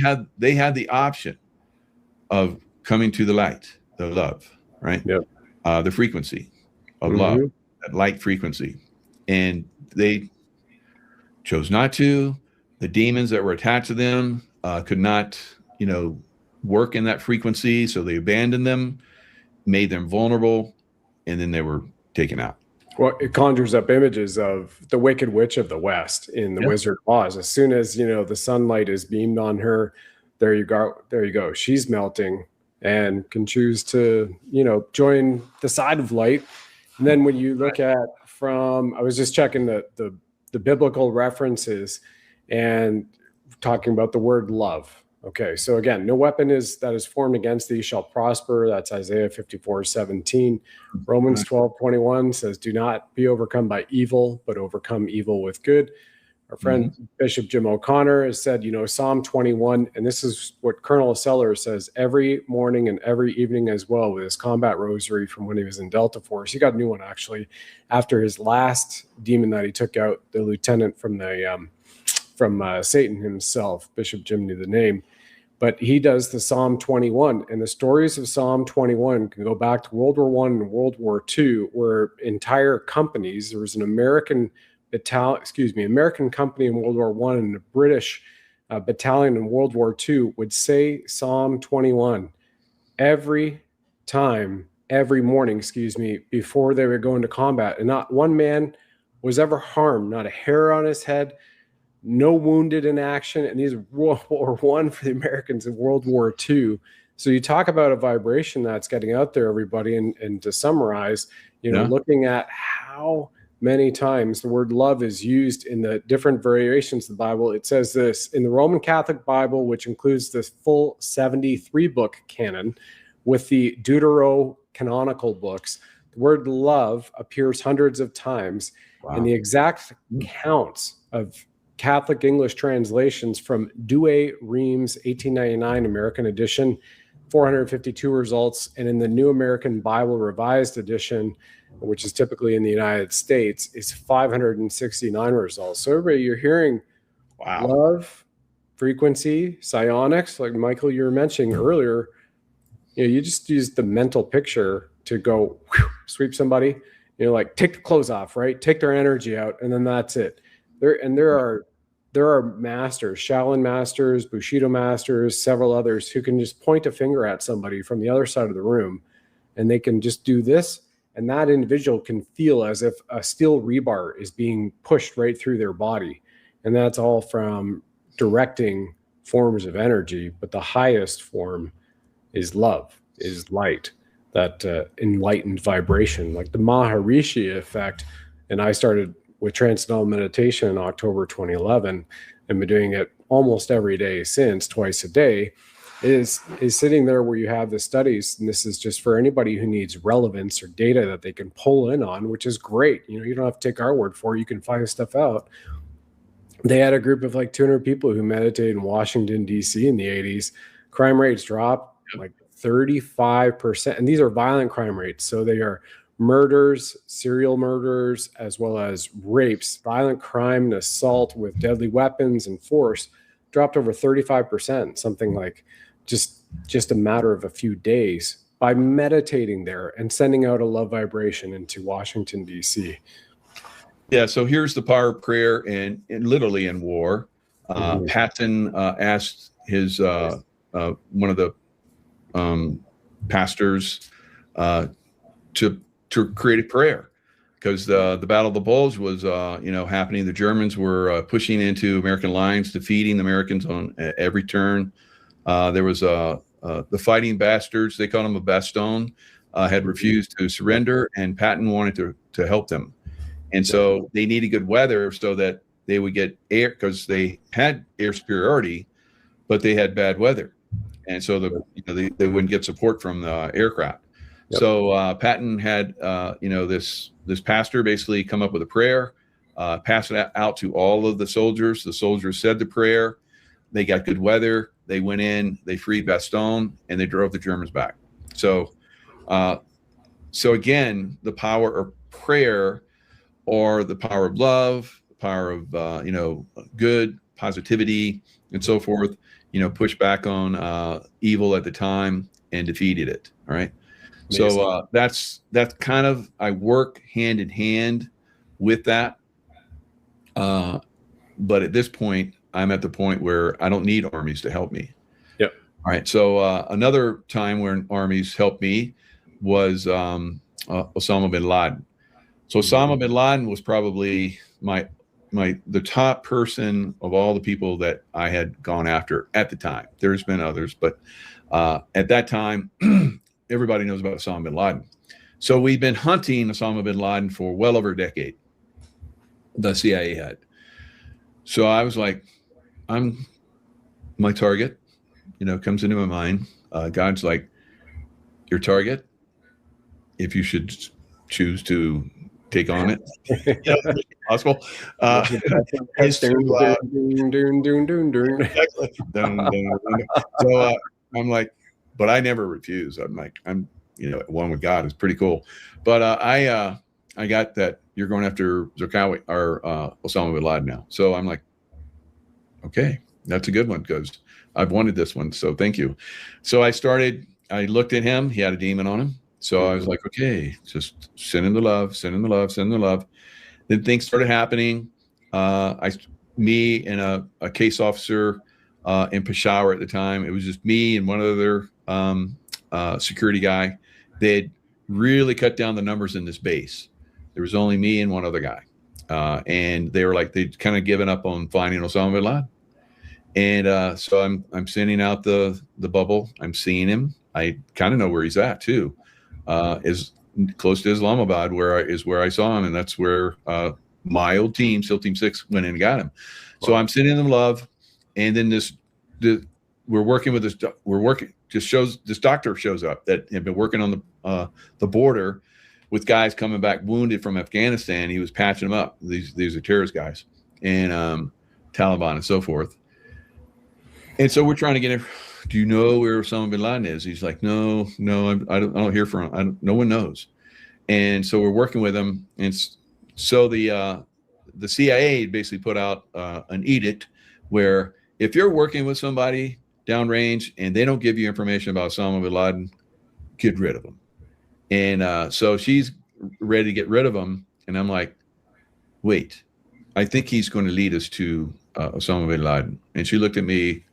had the option of coming to the light, the love, right? Yep. The frequency of love, that light frequency. And they chose not to. The demons that were attached to them could not, work in that frequency. So they abandoned them, made them vulnerable, and then they were taken out. Well, it conjures up images of the Wicked Witch of the West in the Wizard of Oz. As soon as, the sunlight is beamed on her, there you go. She's melting and can choose to, join the side of light. And then when you look at I was just checking the biblical references and talking about the word love. Okay, so again, no weapon that is formed against thee shall prosper. That's Isaiah 54:17. Romans 12:21 says, do not be overcome by evil, but overcome evil with good. Our friend Bishop Jim O'Connor has said, Psalm 21, and this is what Colonel Seller says every morning and every evening as well with his combat rosary from when he was in Delta Force. He got a new one actually after his last demon that he took out, the lieutenant from Satan himself. Bishop Jim knew the name. But he does the Psalm 21, and the stories of Psalm 21 can go back to World War I and World War II, where entire companies, there was an American company in World War I and a British battalion in World War II would say Psalm 21 every morning, before they would go into combat. And not one man was ever harmed, not a hair on his head, no wounded in action. And these are World War I for the Americans in World War II. So you talk about a vibration that's getting out there, everybody. And to summarize, looking at how many times the word love is used in the different variations of the Bible. It says this in the Roman Catholic Bible, which includes the full 73 book canon with the Deuterocanonical books. The word love appears hundreds of times. Wow. And the exact counts of Catholic English translations from Douay Reams 1899 American edition, 452 results. And in the New American Bible Revised Edition, which is typically in the United States, is 569 results. So everybody, you're hearing love, frequency, psionics, like Michael, you were mentioning earlier. You just use the mental picture to go sweep somebody, like take the clothes off, right? Take their energy out, and then that's it. There are masters, Shaolin masters, Bushido masters, several others who can just point a finger at somebody from the other side of the room, and they can just do this, and that individual can feel as if a steel rebar is being pushed right through their body. And that's all from directing forms of energy. But the highest form is love, is light, that enlightened vibration, like the Maharishi effect. And I started with transcendental meditation in October 2011 and been doing it almost every day since, twice a day, is sitting there where you have the studies. And this is just for anybody who needs relevance or data that they can pull in on, which is great. You know, you don't have to take our word for it. You can find stuff out. They had a group of like 200 people who meditated in Washington, D.C. in the 80s. Crime rates dropped like 35%. And these are violent crime rates. So they are murders, serial murders, as well as rapes, violent crime and assault with deadly weapons and force dropped over 35%, something like just a matter of a few days by meditating there and sending out a love vibration into Washington, D.C. Yeah, so here's the power of prayer and literally in war. Patton asked his one of the pastors to create a prayer because the Battle of the Bulge was happening. The Germans were pushing into American lines, defeating the Americans on every turn. There was the fighting bastards, they called them a Bastogne, had refused to surrender, and Patton wanted to help them. And so they needed good weather so that they would get air, because they had air superiority, but they had bad weather. And so they wouldn't get support from the aircraft. Yep. So Patton had this pastor basically come up with a prayer, pass it out to all of the soldiers. The soldiers said the prayer. They got good weather. They went in, they freed Bastogne, and they drove the Germans back. So again, the power of prayer, or the power of love, the power of good, positivity, and so forth, push back on evil at the time and defeated it. All right. Amazing. So that's kind of, I work hand in hand with that. But at this point, I'm at the point where I don't need armies to help me. Yep. All right. So another time when armies helped me was Osama bin Laden. So Osama bin Laden was probably the top person of all the people that I had gone after at the time. There's been others, but at that time, everybody knows about Osama bin Laden. So we've been hunting Osama bin Laden for well over a decade. The CIA had. So I was like, I'm my target, comes into my mind. God's like, your target, if you should choose to take on it, possible. So I'm like, but I never refuse. I'm like, one with God is pretty cool. But I got that you're going after Zarqawi or Osama bin Laden now. So I'm like, okay, that's a good one because I've wanted this one. So thank you. So I looked at him. He had a demon on him. So I was like, okay, just send him the love, send him the love, send him the love. Then things started happening. Me and a case officer in Peshawar at the time. It was just me and one other security guy. They had really cut down the numbers in this base. There was only me and one other guy. And they were like, they'd kind of given up on finding Osama bin Laden. And so I'm sending out the bubble. I'm seeing him. I kind of know where he's at too. Is close to Islamabad, where I saw him, and that's where my old team, SEAL Team 6, went in and got him. Wow. So I'm sending them love, and then we're working with this. This doctor shows up that had been working on the border with guys coming back wounded from Afghanistan. He was patching them up. These are terrorist guys and Taliban and so forth. And so we're trying to get him. Do you know where Osama bin Laden is? He's like, no, I don't hear from him. No one knows. And so we're working with him. And so the CIA basically put out an edict where if you're working with somebody downrange and they don't give you information about Osama bin Laden, get rid of them. And so she's ready to get rid of him. And I'm like, wait, I think he's going to lead us to Osama bin Laden. And she looked at me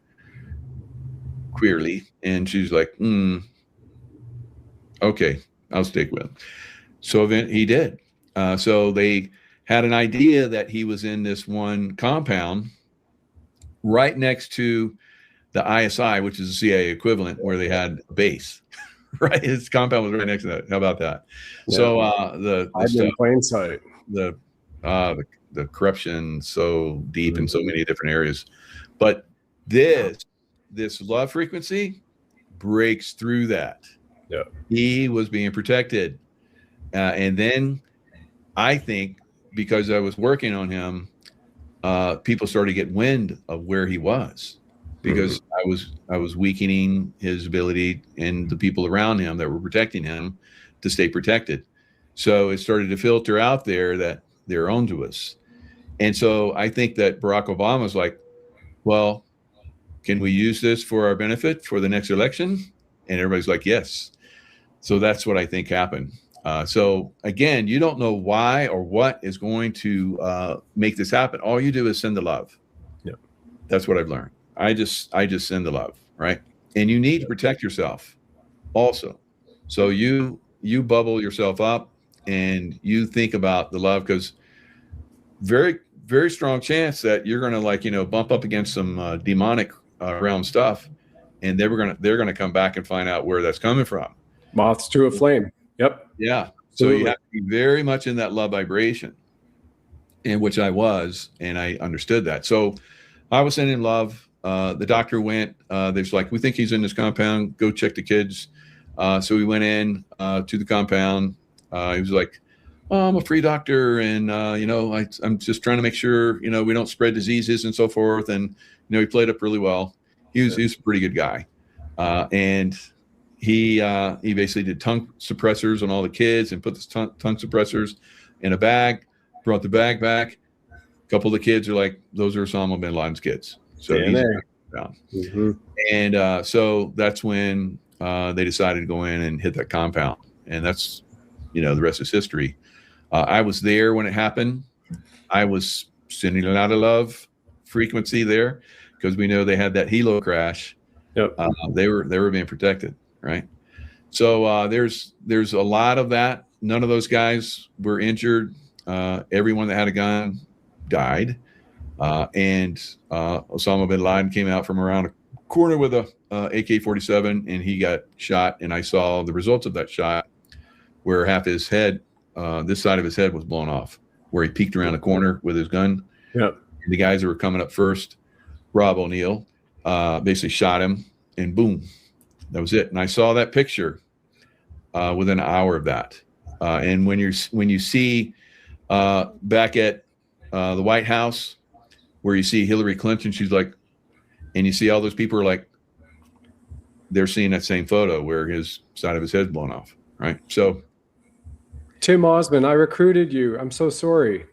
queerly, and she's like, okay, I'll stick with him. So then he did. So they had an idea that he was in this one compound right next to the ISI, which is the CIA equivalent, where they had a base. Right, his compound was right next to that. How about that? Yeah. So in plain sight. The the corruption so deep in so many different areas. But this love frequency breaks through that. Yeah. He was being protected. And then I think because I was working on him, people started to get wind of where he was, because I was weakening his ability and the people around him that were protecting him to stay protected. So it started to filter out there that they're onto us. And so I think that Barack Obama's like, well, can we use this for our benefit for the next election? And everybody's like, yes. So that's what I think happened. So again, you don't know why or what is going to make this happen. All you do is send the love. Yeah. That's what I've learned. I just send the love, right? And you need to protect yourself also. So you bubble yourself up and you think about the love, because very, very strong chance that you're going to bump up against some demonic realm stuff, and they're going to come back and find out where that's coming from. Moths to a flame. Yep. Yeah. So you have to be very much in that love vibration, in which I was, and I understood that. So I was sending love. The doctor went, there's like, we think he's in this compound, go check the kids. So we went in to the compound. He was like, oh, I'm a free doctor. And, I'm just trying to make sure, we don't spread diseases and so forth. And, he played up really well. He was a pretty good guy. And he basically did tongue suppressors on all the kids and put the tongue suppressors in a bag, brought the bag back. A couple of the kids are like, those are Osama bin Laden's kids. So and so that's when they decided to go in and hit that compound. And that's, the rest is history. I was there when it happened. I was sending a lot of love frequency there, because we know they had that helo crash. Yep. They were being protected, right? So there's a lot of that. None of those guys were injured. Everyone that had a gun died. And Osama bin Laden came out from around a corner with a AK-47, and he got shot. And I saw the results of that shot, where half his head, this side of his head, was blown off, where he peeked around the corner with his gun. Yeah. The guys that were coming up first, Rob O'Neill, basically shot him, and boom, that was it. And I saw that picture within an hour of that. And when you see back at the White House, where you see Hillary Clinton, she's like, and you see all those people are like, they're seeing that same photo where his side of his head's blown off, right? So, Tim Osmond, I recruited you. I'm so sorry.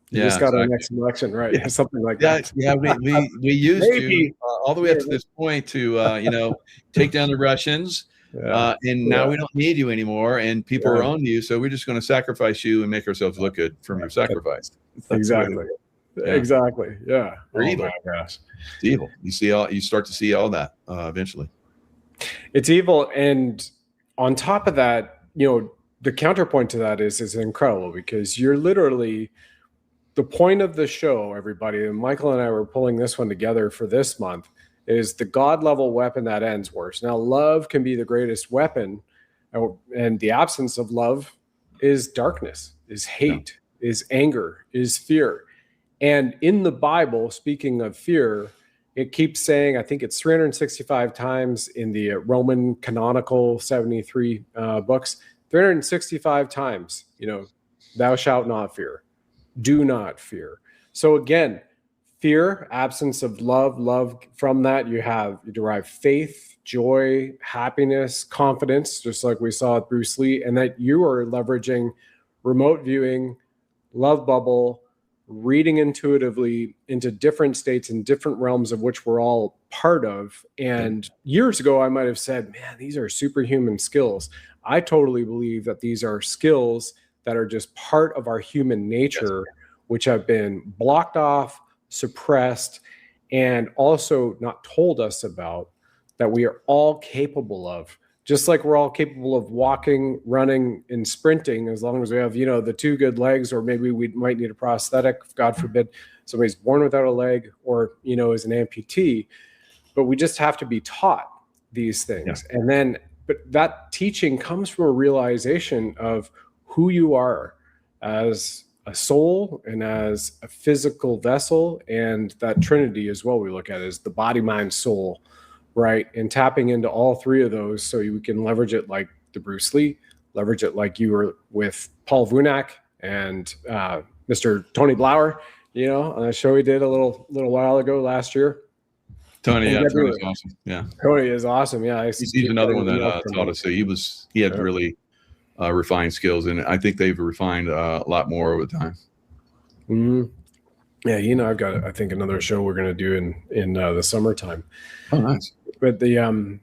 You just got our next election, right? Yeah. Something like that. Yeah, we used you all the way up to this point to take down the Russians. And now we don't need you anymore, and people are on you, so we're just going to sacrifice you and make ourselves look good from your sacrifice. Exactly. Exactly. Yeah. They're evil. It's evil. You start to see all that eventually. It's evil, and on top of that, the counterpoint to that is incredible, because you're literally the point of the show, everybody, and Michael and I were pulling this one together for this month, is the God level weapon that ends worse. Now, love can be the greatest weapon, and the absence of love is darkness, is hate, is anger, is fear. And in the Bible, speaking of fear, it keeps saying, I think it's 365 times in the Roman canonical 73 books, 365 times, thou shalt not fear. Do not fear. So again, fear, absence of love from that, you derive faith, joy, happiness, confidence, just like we saw with Bruce Lee, and that you are leveraging remote viewing, love bubble, reading intuitively into different states and different realms of which we're all part of. And years ago, I might have said, man, these are superhuman skills. I totally believe that these are skills that are just part of our human nature, which have been blocked off, suppressed, and also not told us about, that we are all capable of. Just like we're all capable of walking, running, and sprinting, as long as we have, the two good legs, or maybe we might need a prosthetic, God forbid somebody's born without a leg, or, is an amputee. But we just have to be taught these things. Yeah. And then, but that teaching comes from a realization of who you are as a soul and as a physical vessel, and that trinity as well we look at as the body, mind, soul, right? And tapping into all three of those so you can leverage it like the Bruce Lee, leverage it like you were with Paul Vunak and Mr. Tony Blauer, you know, on a show we did a little while ago last year. Tony, yeah, Tony's awesome. Yeah, Tony is awesome. Yeah, he's another one that taught us. He had really refined skills, and I think they've refined a lot more over time. Mm-hmm. Yeah, you know, I've got I think another show we're going to do in the summertime. Oh, nice. But the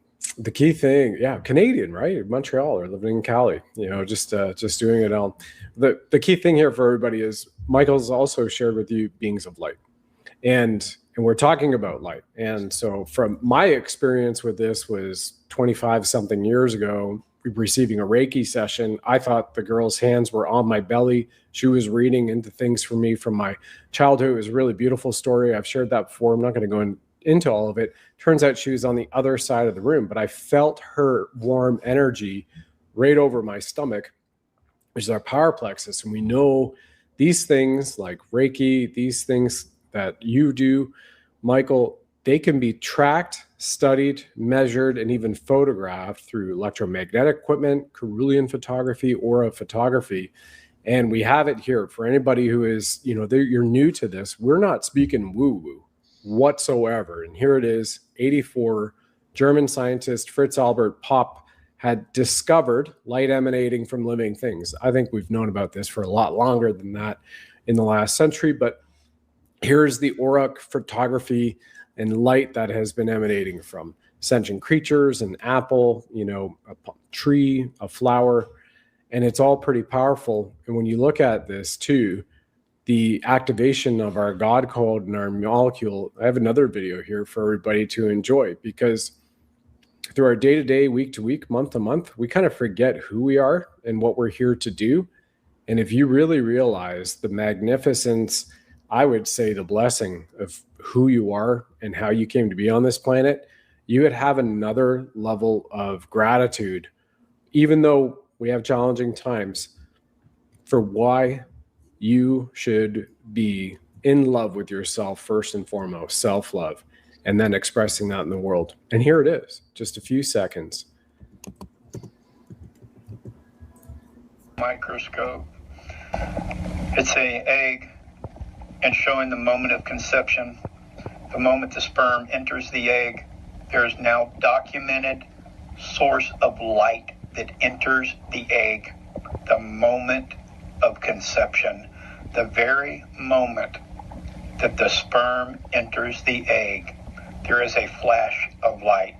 key thing, yeah, Canadian, right? Montreal or living in Cali, you know, just doing it all. The key thing here for everybody is Michael's also shared with you beings of light, and we're talking about light. And so from my experience with this was 25 something years ago, receiving a Reiki session. I thought the girl's hands were on my belly. She was reading into things for me from my childhood. It was a really beautiful story. I've shared that before. I'm not going to go into all of it. Turns out she was on the other side of the room, but I felt her warm energy right over my stomach, which is our power plexus. And we know these things like Reiki, these things that you do, Michael, they can be tracked, studied, measured, and even photographed through electromagnetic equipment, Carolean photography, aura photography. And we have it here for anybody who is, you know, you're new to this. We're not speaking woo-woo whatsoever. And here it is, 84, German scientist Fritz Albert Popp had discovered light emanating from living things. I think we've known about this for a lot longer than that in the last century, but here's the aura photography and light that has been emanating from sentient creatures, an apple, you know, a tree, a flower, and it's all pretty powerful. And when you look at this too, the activation of our God code and our molecule, I have another video here for everybody to enjoy, because through our day-to-day, week-to-week, month-to-month, we kind of forget who we are and what we're here to do. And if you really realize the magnificence, I would say the blessing of who you are and how you came to be on this planet, you would have another level of gratitude, even though we have challenging times, for why you should be in love with yourself first and foremost, self-love, and then expressing that in the world. And here it is, just a few seconds. Microscope. It's an egg, and showing the moment of conception. The moment the sperm enters the egg, there is now documented source of light that enters the egg. The moment of conception, the very moment that the sperm enters the egg, there is a flash of light.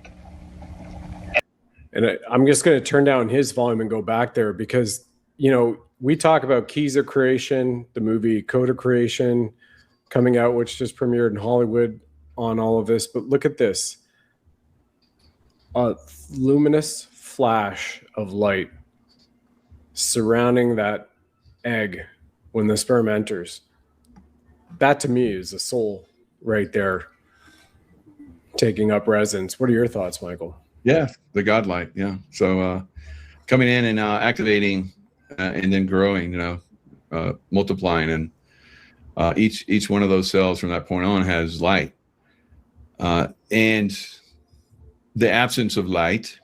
And I'm just going to turn down his volume and go back there, because, you know, we talk about Keys of Creation, the movie Code of Creation coming out, which just premiered in Hollywood on all of this. But look at this. A luminous flash of light surrounding that egg when the sperm enters. That to me is the soul right there taking up residence. What are your thoughts, Michael? Yeah, the God light. Yeah. So coming in and activating and then growing, you know, multiplying, and each one of those cells from that point on has light. And the absence of light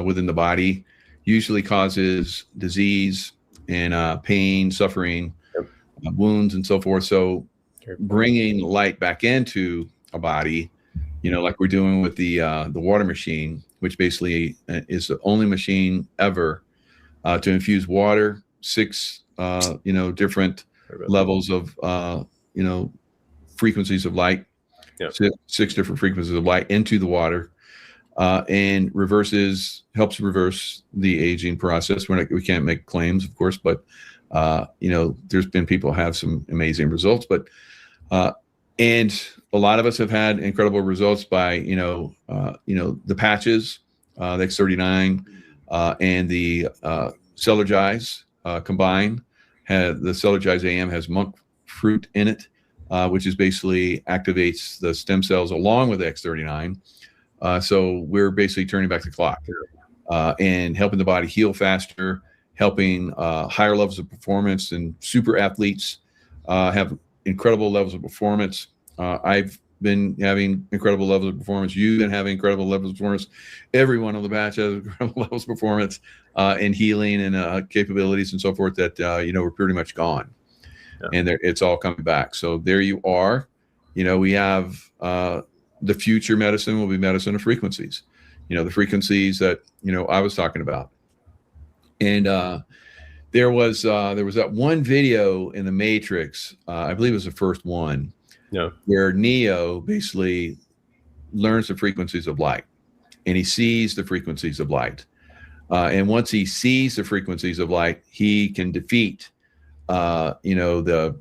within the body usually causes disease and pain, suffering, wounds, and so forth. So bringing light back into a body, you know, like we're doing with the water machine, which basically is the only machine ever to infuse water, 6 you know, different levels of you know, frequencies of light, 6 different frequencies of light into the water, and helps reverse the aging process. We can't make claims, of course, but you know, there's been people have some amazing results, but and a lot of us have had incredible results by, you know, the patches, the X39 and the Celergize combined. The Celergize AM has monk fruit in it, which is basically activates the stem cells along with the X39. So we're basically turning back the clock and helping the body heal faster, helping higher levels of performance, and super athletes have incredible levels of performance. I've been having incredible levels of performance. You've been having incredible levels of performance. Everyone on the batch has incredible levels of performance and healing and capabilities and so forth that, we're pretty much gone. Yeah. And it's all coming back. So there you are. We have the future medicine will be medicine of frequencies, the frequencies that, I was talking about. And there was that one video in the Matrix, I believe it was the first one, where Neo basically learns the frequencies of light, and he sees the frequencies of light. And once he sees the frequencies of light, he can defeat, the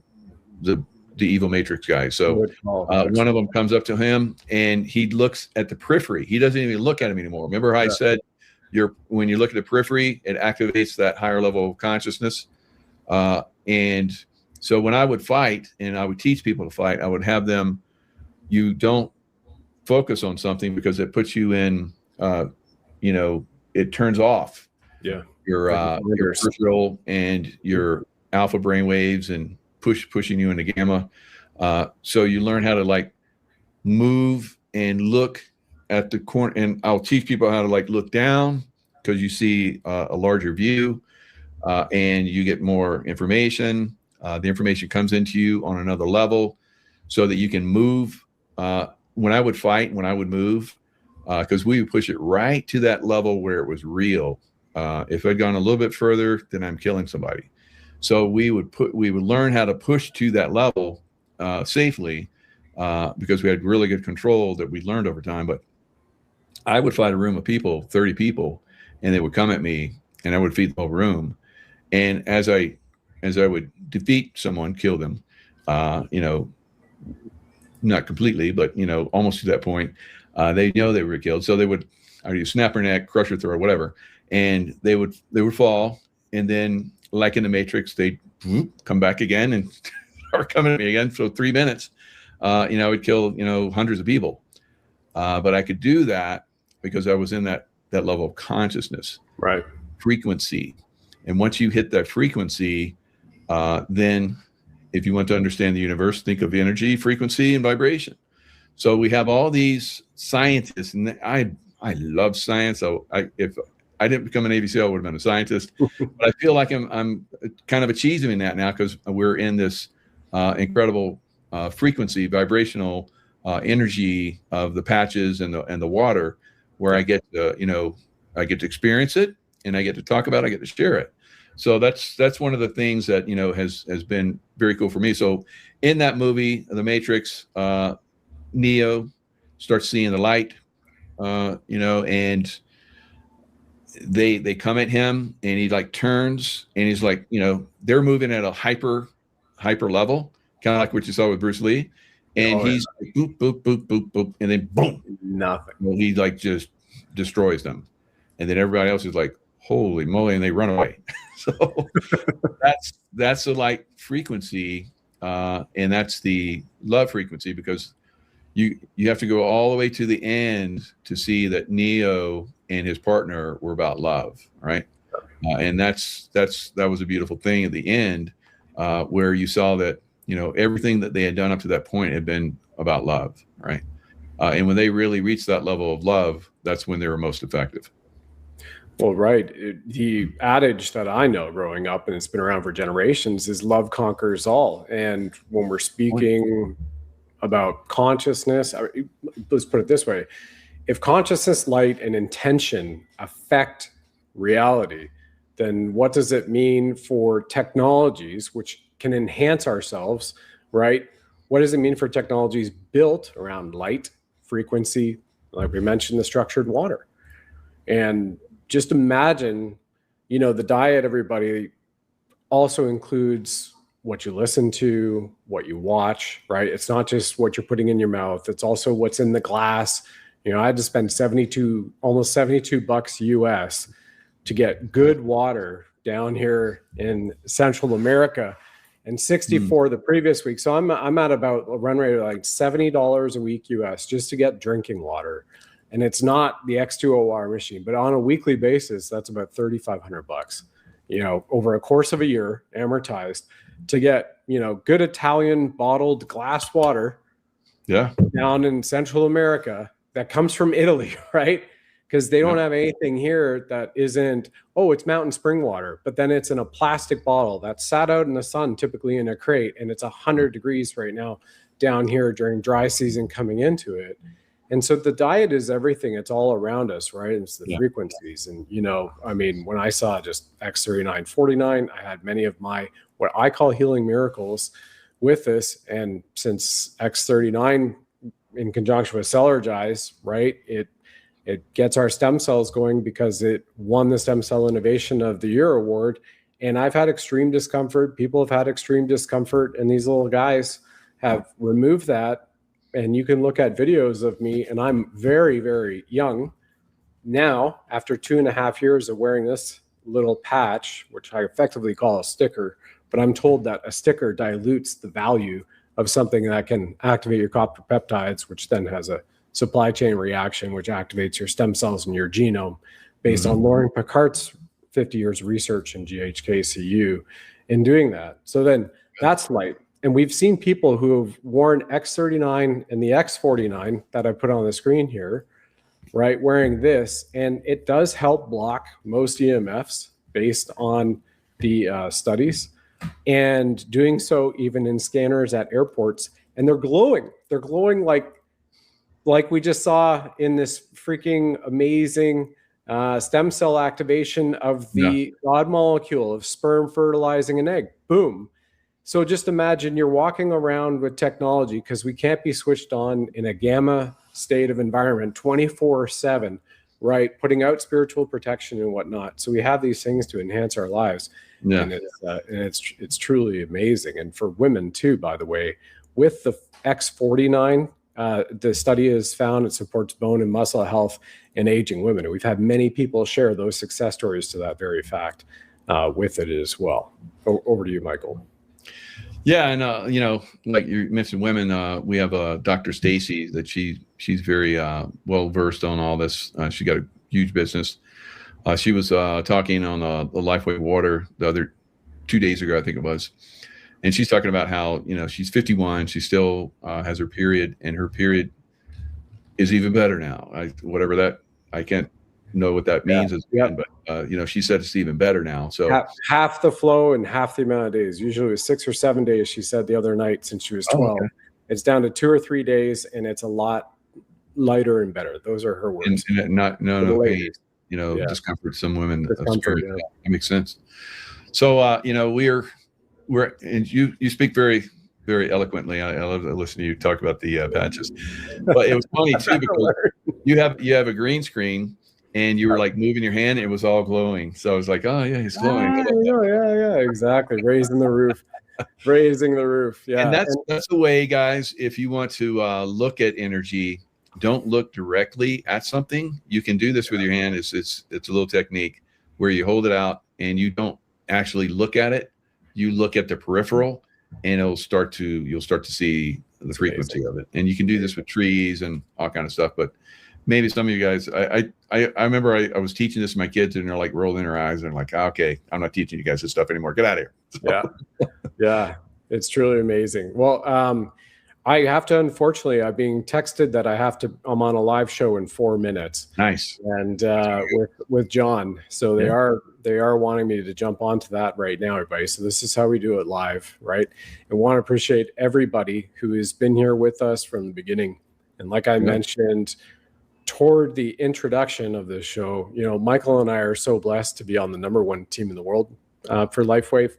evil Matrix guys. So one of them comes up to him, and he looks at the periphery. He doesn't even look at him anymore. Remember how I said, when you look at the periphery, it activates that higher level of consciousness. And so when I would fight and I would teach people to fight, I would have them, you don't focus on something because it puts you in, it turns off your peripheral and your alpha brain waves and pushing you into gamma. So you learn how to move and look at the corner, and I'll teach people how to look down, because you see a larger view, and you get more information. The information comes into you on another level so that you can move. When I would fight, when I would move, because we would push it right to that level where it was real. If I'd gone a little bit further, then I'm killing somebody. So we would learn how to push to that level safely, because we had really good control that we learned over time. But I would fight a room of people, 30 people, and they would come at me, and I would feed the whole room. And as I would defeat someone, kill them, not completely, but almost to that point, they know they were killed. So they would either snap her neck, crush her throat, whatever, and they would fall, and then like in the Matrix, they'd come back again and start coming at me again. So 3 minutes, I would kill hundreds of people, but I could do that because I was in that level of consciousness, right? Frequency. And once you hit that frequency, then if you want to understand the universe, think of energy, frequency, and vibration. So we have all these scientists, and I love science. So if I didn't become an ABC, I would have been a scientist. But I feel like I'm kind of achieving that now, because we're in this incredible frequency, vibrational energy of the patches and the water, where I get to, I get to experience it, and I get to talk about it, I get to share it. So that's one of the things that has been very cool for me. So in that movie, The Matrix, Neo starts seeing the light, and they come at him, and he turns, and he's they're moving at a hyper level, kind of like what you saw with Bruce Lee, and he's boop boop boop boop boop, and then boom, nothing. Well, he just destroys them, and then everybody else is like, holy moly, and they run away. So that's the light frequency, and that's the love frequency, because you have to go all the way to the end to see that Neo and his partner were about love, right? And that was a beautiful thing at the end, where you saw that everything that they had done up to that point had been about love, right? And when they really reached that level of love, that's when they were most effective. Well, right. The adage that I know growing up, and it's been around for generations, is love conquers all. And when we're speaking about consciousness, let's put it this way. If consciousness, light, and intention affect reality, then what does it mean for technologies which can enhance ourselves, right? What does it mean for technologies built around light, frequency, like we mentioned, the structured water? And just imagine, the diet, everybody, also includes what you listen to, what you watch, right? It's not just what you're putting in your mouth. It's also what's in the glass. I had to spend almost $72 US to get good water down here in Central America, and 64 the previous week. So I'm at about a run rate of $70 a week US just to get drinking water. And it's not the X2OR machine, but on a weekly basis, that's about $3,500. over a course of a year, amortized, to get, good Italian bottled glass water down in Central America that comes from Italy, right? Because they don't have anything here that isn't, it's mountain spring water, but then it's in a plastic bottle that's sat out in the sun, typically in a crate, and it's 100 degrees right now down here during dry season coming into it. And so the diet is everything. It's all around us, right? It's the frequencies. And, when I saw just X3949, I had many of my, what I call healing miracles with this. And since X39 in conjunction with Celergize, right, it gets our stem cells going because it won the Stem Cell Innovation of the Year award. And I've had extreme discomfort. People have had extreme discomfort, and these little guys have removed that. And you can look at videos of me, and I'm very, very young now, after 2.5 years of wearing this little patch, which I effectively call a sticker, but I'm told that a sticker dilutes the value of something that can activate your copper peptides, which then has a supply chain reaction, which activates your stem cells in your genome, based on Lauren Picard's 50 years of research in GHKCU in doing that. So then that's light. And we've seen people who have worn X39 and the X49 that I put on the screen here, right, wearing this, and it does help block most EMFs based on the studies, and doing so even in scanners at airports, and they're glowing. They're glowing like we just saw in this freaking amazing stem cell activation of the God molecule of sperm fertilizing an egg. Boom. So just imagine you're walking around with technology, because we can't be switched on in a gamma state of environment 24/7, right? Putting out spiritual protection and whatnot. So we have these things to enhance our lives. Yeah. And it's truly amazing. And for women too, by the way, with the X49, the study has found it supports bone and muscle health in aging women. And we've had many people share those success stories to that very fact with it as well. Over to you, Michael. Yeah, and like you mentioned, women. We have Dr. Stacy that she's very well versed on all this. She got a huge business. She was talking on the Lifeway Water the other 2 days ago, I think it was, and she's talking about how she's 51, she still has her period, and her period is even better now. I can't know what that means, but she said it's even better now. So half the flow and half the amount of days. Usually it was 6 or 7 days, she said the other night, since she was 12. It's down to 2 or 3 days, and it's a lot lighter and better. Those are her words. And no pain, discomfort. Some women, that makes sense. So we're and you speak very, very eloquently. I love to listen to you talk about the patches. But it was funny too, because you have a green screen, and you were like moving your hand, and it was all glowing. So I was like, oh yeah, he's glowing. Yeah, exactly. Raising the roof. Yeah. And that's the way, guys. If you want to look at energy, don't look directly at something. You can do this with your hand. It's a little technique where you hold it out and you don't actually look at it. You look at the peripheral, and you'll start to see the frequency of it. And you can do this with trees and all kind of stuff. But maybe some of you guys, I remember I was teaching this to my kids, and they're like rolling their eyes, and like, okay, I'm not teaching you guys this stuff anymore. Get out of here. So. Yeah, it's truly amazing. Well, I have to, unfortunately, I'm being texted that I'm on a live show in 4 minutes. Nice. And with John. So they are wanting me to jump onto that right now, everybody. So this is how we do it live, right? And want to appreciate everybody who has been here with us from the beginning. And like I mentioned toward the introduction of this show, Michael and I are so blessed to be on the #1 team in the world for LifeWave.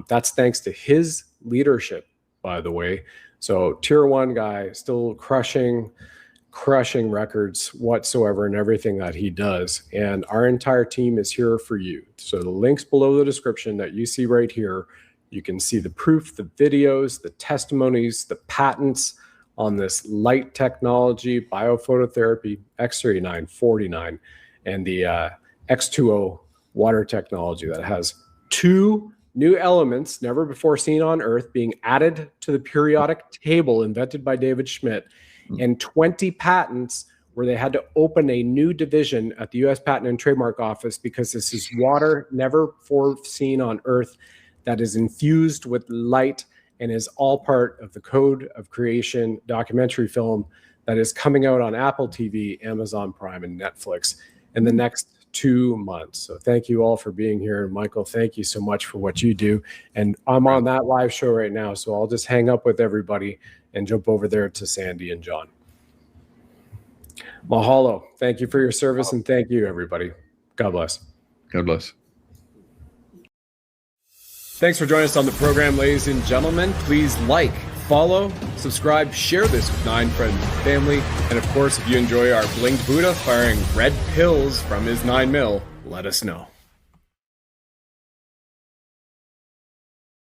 That's thanks to his leadership, by the way. So tier 1 guy, still crushing records whatsoever in everything that he does. And our entire team is here for you. So the links below the description that you see right here, you can see the proof, the videos, the testimonies, the patents on this light technology, biophototherapy, X39, 49, and the X2O water technology that has 2 new elements never before seen on Earth being added to the periodic table invented by David Schmidt, and 20 patents where they had to open a new division at the U.S. Patent and Trademark Office because this is water never foreseen on Earth that is infused with light and is all part of the Code of Creation documentary film that is coming out on Apple TV, Amazon Prime, and Netflix in the next 2 months. So thank you all for being here. And Michael, thank you so much for what you do. And I'm on that live show right now, so I'll just hang up with everybody and jump over there to Sandy and John. Mahalo. Thank you for your service, and thank you, everybody. God bless. God bless. Thanks for joining us on the program, ladies and gentlemen. Please like, follow, subscribe, share this with 9 friends and family. And of course, if you enjoy our Blinged Buddha firing red pills from his 9mm, let us know.